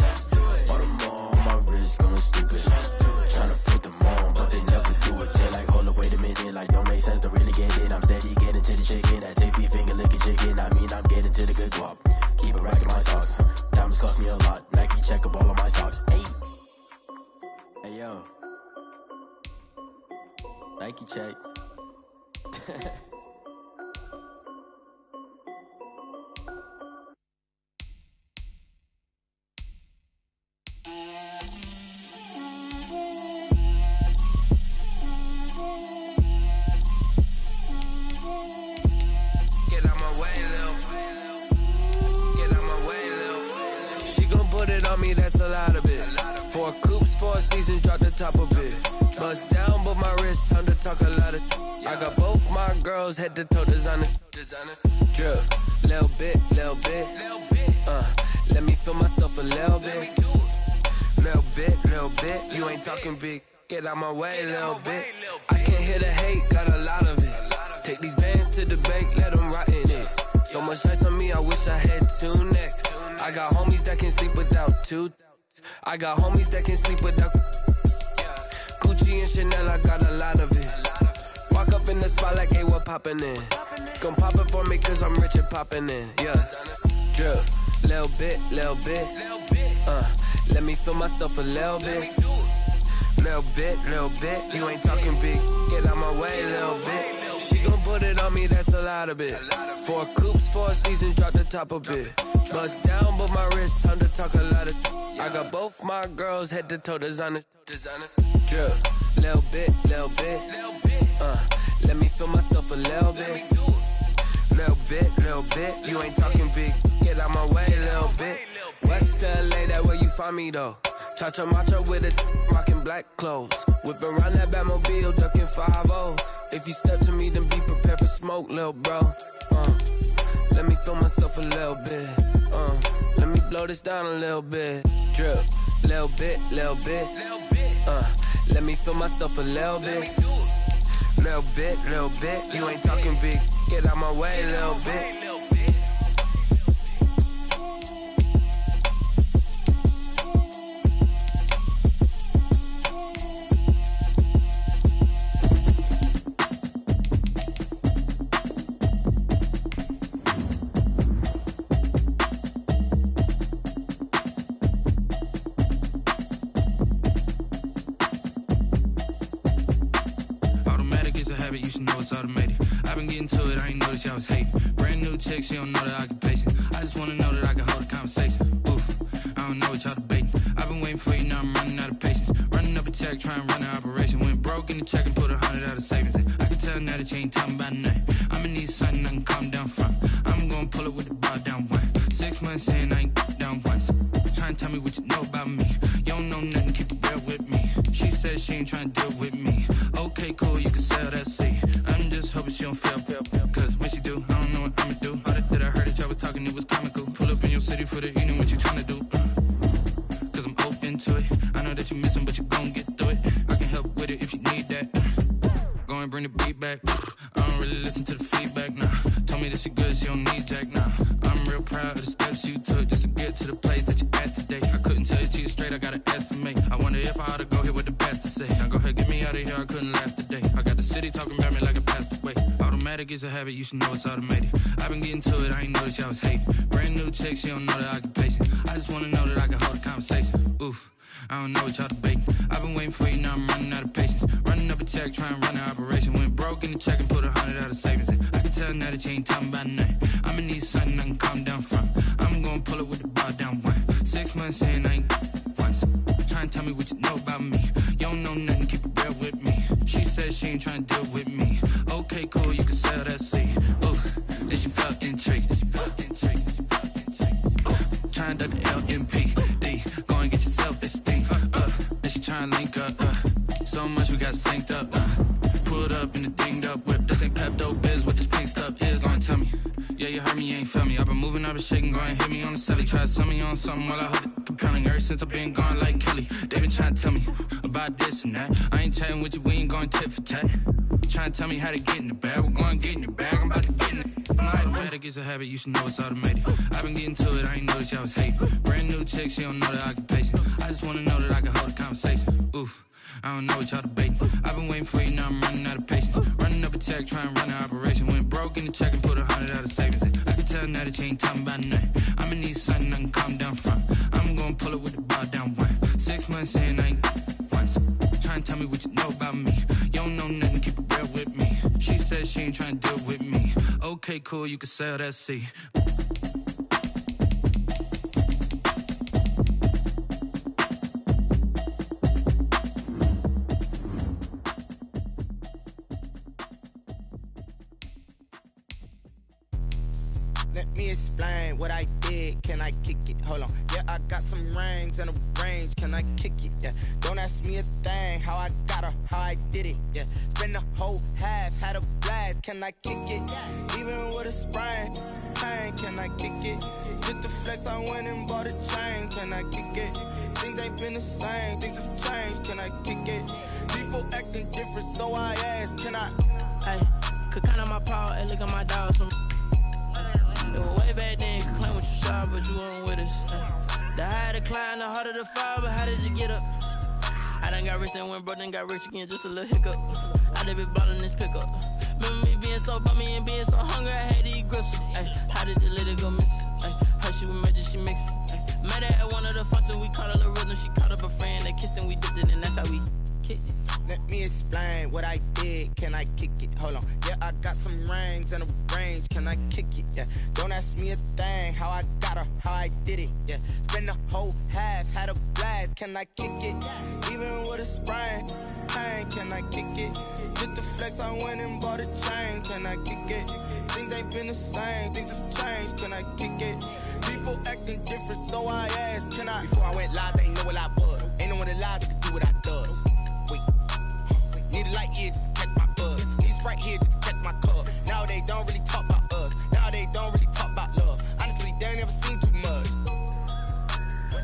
All them on my wrist going stupid. Tryna put them on, but they never do it. They like, hold up, wait a minute, like don't make sense, don't really get it. I'm steady getting to the chicken, that tasty finger licking chicken. I mean, I'm getting to the good guap. Keep a rack in my socks. Diamonds cost me a lot. Nike check up all of my stocks. Hey yo, Nike check. Get out my way, Lil. Get out my way, Lil. She gon' put it on me, that's a lot of it. 4 coops, 4 seasons, drop the top of it. Bust down, but my wrist, time to talk a lot of. I got both my girls, head to toe designer. Drip, little bit. Let me feel myself a little bit. Little bit. You ain't talking big. Get out my way, little bit. I can't hear the hate, got a lot of it. Take these bands to the bank, let them rot in it. So much ice on me, I wish I had 2 necks. I got homies that can sleep without two. I got homies that can sleep without. Gucci and Chanel, I got a lot of it. Walk up in the spot like, hey, what poppin' in? Gon' pop it for me cause I'm rich and poppin' in, yeah. Drip, little bit, let me feel myself a little bit. Little bit, you ain't talking big. Get out my way, little bit. She gon' put it on me, that's a lot of it. 4 coops, 4 seasons, drop the top a bit. Bust down, but my wrist, time to talk a lot of. I got both my girls, head to toe designer. Drip, little bit, let me feel myself a little bit. Little bit, you ain't talking big. Get out my way, little bit. West LA, that where you find me though. Cha-cha matcha with it, rockin' black clothes. Whip around that Batmobile, ducking 5-0. If you step to me, then be prepared for smoke, lil' bro. Let me feel myself a little bit. Let me blow this down a little bit. Drip, little bit. Let me feel myself a little bit. Little bit, you ain't talking big. Get out my way, little bit. You should know it's automated. I've been getting to it, I ain't noticed y'all was hating. Brand new chick, she don't know the occupation. I just wanna know that I can hold a conversation. Oof, I don't know what y'all debating. I've been waiting for you, now I'm running out of patience. Running up a check, trying to run an operation. Went broke in the check and put 100 out of savings in. I can tell now that you ain't talking about nothing. I'ma need something I can calm down from. I'm gonna pull it with the bar down one. 6 months in, I ain't down once. Trying to tell me what you know about me. You don't know nothing, keep it real with me. She says she ain't trying to deal with me. Okay, cool, you can sell that seat. I'm just hoping she don't fail. Cause when she do, I don't know what I'ma do. All that I heard that y'all was talking, it was comical. Pull up in your city for the evening, what you tryna do? Cause I'm open to it. I know that you missing, but you gon' get through it. I can help with it if you need that. Go and bring the beat back. I don't really listen to the feedback, nah. Told me that she good, she don't need Jack, nah. I'm real proud of the steps you took just to get to the place that you at today. I couldn't tell you to you straight, I gotta estimate. I wonder if I ought to go here with the best to say. Now go ahead, get me out of here, I couldn't last a day. I got the city talking about me like I passed away. Automatic is a habit, you should know it's automated. I've been getting to it, I ain't noticed y'all was hating. Brand new chick, she don't know the occupation. I just wanna know that I can hold a conversation. Oof, I don't know what y'all debating. I've been waiting for you, now I'm running out of patience. Running up a check, trying to run an operation. Went broke in the check and put 100 out of savings in. I can tell now that you ain't talking about nothing. I'ma need something I can calm down from. I'm gonna pull it with the bar down one. 6 months in, I ain't once. Trying to tell me what you know about me. You don't know nothing, keep it real with me. She says she ain't trying to deal with me. Okay, cool, you can sell that seat. Ooh, then she felt intrigued. Trying to duck the LMP. Go and get yourself esteem. Then she trying to link up. So much we got synced up. Pulled up in the dinged up whip. This ain't Pepto Biz, what this pink stuff is. Don't tell me. Yeah, you heard me, you ain't felt me. I've been moving, I've been shaking, go and hit me on the celly. Try to sell me on something while I hold it compelling. Ever since I've been gone like Kelly, they been trying to tell me about this and that. I ain't chatting with you, we ain't going tit for tat. Trying to tell me how to get in the bag. We're going to get in the bag, I'm about to get in it. Automatic is a habit, you should know it's automated. I've been getting to it, I ain't noticed y'all was hating. Brand new chick, she don't know the occupation. I just wanna know that I can hold a conversation. Oof, I don't know what y'all debating. I've been waiting for you, now I'm running out of patience. Running up a check, trying to run an operation. Went broke in the check and put 100 out of savings in. I can tell now that you ain't talking about nothing. I'ma need something I can calm down from. I'm gonna pull it with the bar down one. 6 months in, I ain't once. Trying to tell me what you know about me. You don't know nothing, keep it real with me. She says she ain't trying to deal with me. Okay, cool, you can sell that seat. Let me explain what I did. Can I kick it? Hold on. Yeah, I got some rings and a range. Can I kick it? Yeah. Don't ask me a thing. How I got her, how I did it. Yeah. Spend the whole half, had a blast. Can I kick it? Even with a sprain. Pain, can I kick it? Just the flex, I went and bought a chain. Can I kick it? Things ain't been the same. Things have changed. Can I kick it? People acting different, so I ask. Can I? Hey, could count on my power. Hey, look at my dogs from. Way back then, could claim what you saw, but but you weren't with us. The higher the climb, the harder the fall, but how did you get up? I done got rich and went broke, then got rich again, just a little hiccup. I done been ballin' this pickup. Remember me being so bummy and being so hungry, I had to eat gristle. Ay, how did the lady go miss? Ay, how she was magic, she mixed. Met her at one of the functions, we caught a little rhythm. She caught up a friend, they kissed and we dipped it, and that's how we kicked it. Let me explain what I did. Can I kick it? Hold on. Yeah, I got some rings and a range. Can I kick it? Yeah. Don't ask me a thing. How I got her, how I did it. Yeah. Spend the whole half, had a blast. Can I kick it? Even with a sprain, pain. Can I kick it? Just to flex, I went and bought a chain. Can I kick it? Things ain't been the same. Things have changed. Can I kick it? People acting different, so I asked. Can I? Before I went live, they ain't know what I was. Ain't no one alive that could do what I does. Need a light year just to catch my buzz. Need Sprite here just to catch my cup. Now they don't really talk about us. Now they don't really talk about love. Honestly, they ain't never seen too much.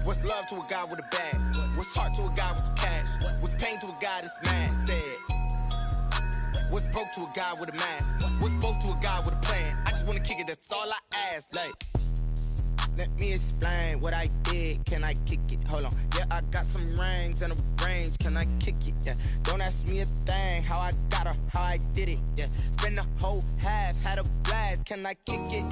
What's love to a guy with a bag? What's heart to a guy with some cash? What's pain to a guy that's mad? Said. What's broke to a guy with a mask? What's both to a guy with a plan? I just wanna kick it, that's all I ask. Like, let me explain what I did. Can I kick it? Hold on. Yeah, I got some rings and a range. Can I kick it? Yeah. Don't ask me a thing. How I got her, how I did it. Yeah. Spend the whole half, had a blast. Can I kick it?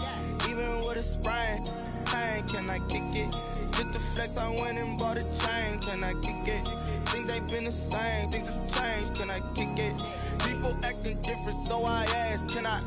Even with a sprain, pain. Can I kick it? Just to flex, I went and bought a chain. Can I kick it? Things ain't been the same. Things have changed. Can I kick it? People acting different, so I asked. Can I?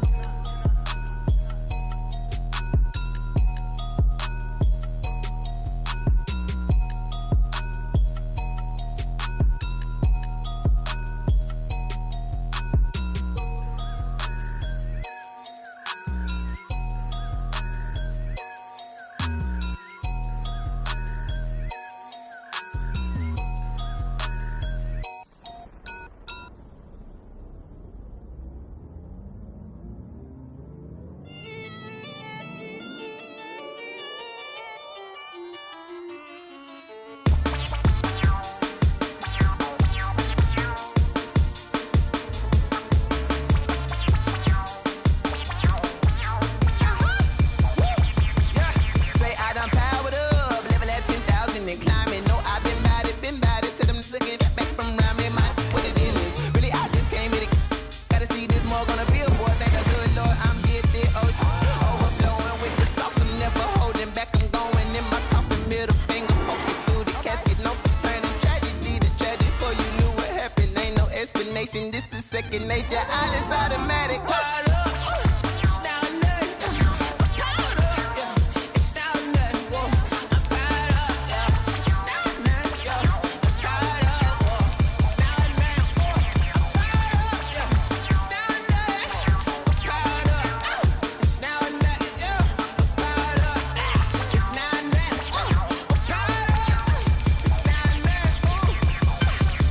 This is second nature, all is automatic.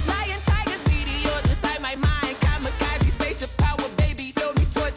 Lion, tigers, meteors inside my mind. Kamikaze, spaceship power, baby. Sail me toward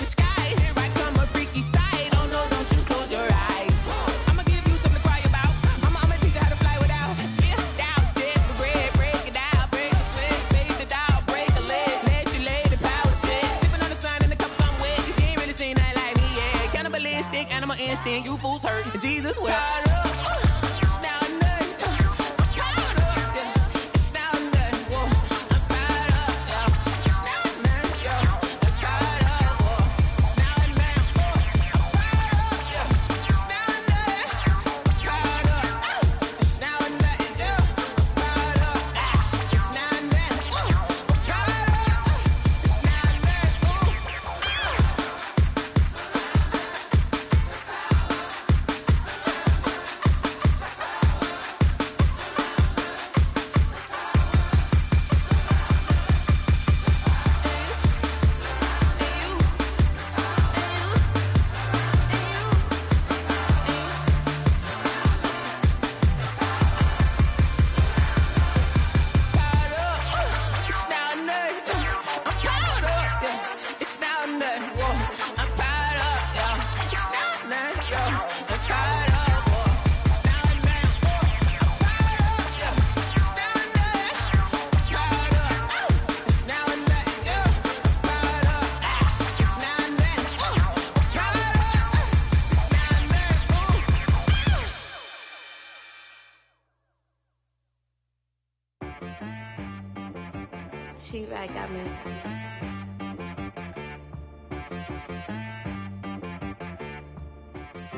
She right got me.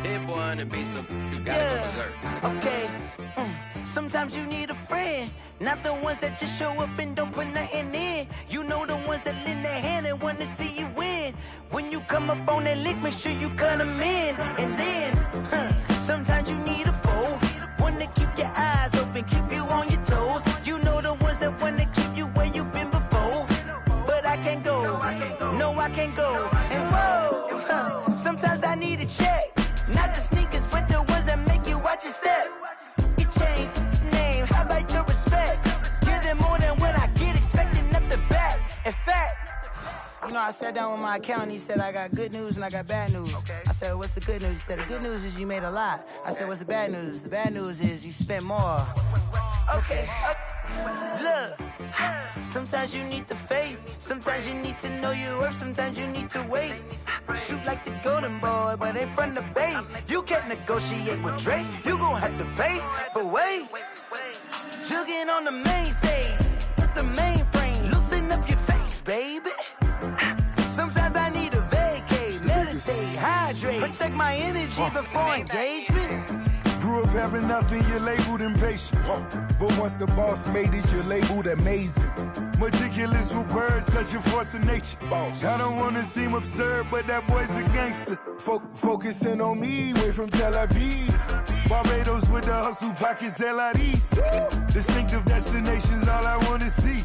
Hit boy on the beat, so you gotta go berserk. Okay. Sometimes you need a friend, not the ones that just show up and don't put nothing in. You know the ones that lend their hand and want to see you win. When you come up on that lick, make sure you cut them in. And then, sometimes you need a foe, one to keep your eyes open, keep you on your toes. You know the ones that want to keep you where you've been before. But I can't go, no I can't go. And whoa, sometimes I need a check. Not the sneakers, but the ones that make you watch your step. You change name, how about your respect? Give them more than what I get, expecting nothing back. In fact, you know, I sat down with my accountant, he said I got good news and I got bad news. I said, what's the good news? He said, the good news is you made a lot. I said, what's the bad news? The bad news is you spent more. Okay. Look, sometimes you need the faith, sometimes you need to know your worth, sometimes you need to wait. Shoot like the golden boy, but in front of the bay. You can't negotiate with Drake, you gon' have to pay. But wait, jugging on the main stage, with the mainframe, loosen up your face, baby. Sometimes I need a vacate, meditate, hydrate, protect my energy before engagement. Grew up having nothing, you're labeled impatient. But once the boss made it, you're labeled amazing. Meticulous with words, such a force of nature. I don't wanna seem absurd, but that boy's a gangster. Focusing on me, way from Tel Aviv. Barbados with the hustle pockets, LIDs. Distinctive destinations, all I wanna see.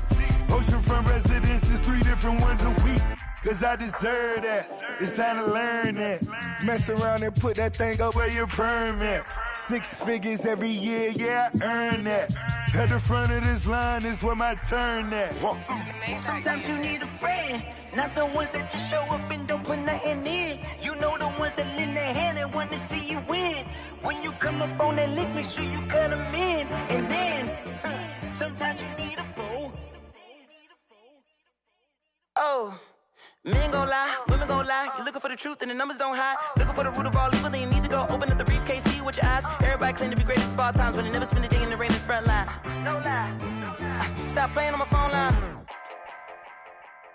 Oceanfront residences, 3 different ones a week. Cause I deserve that, it's time to learn that. Mess around and put that thing up where your perm at. 6 figures every year, yeah, I earn that. At the front of this line is where my turn at. Sometimes you need a friend, not the ones that just show up and don't put nothing in. You know the ones that lend their hand and want to see you win. When you come up on that lick, make sure you cut them in. And then, sometimes you need a fool. Oh. Men gon' lie, women gon' lie. You're looking for the truth and the numbers don't hide. Looking for the root of all evil, then you need to go open up the briefcase, see with your eyes. Everybody claim to be great at small times, but they never spend a day in the rain in the front line. No lie. Stop playing on my phone line.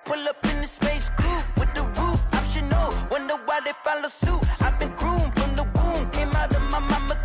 Pull up in the space coupe with the roof optional. Wonder why they follow suit. I've been groomed from the womb, came out of my mama.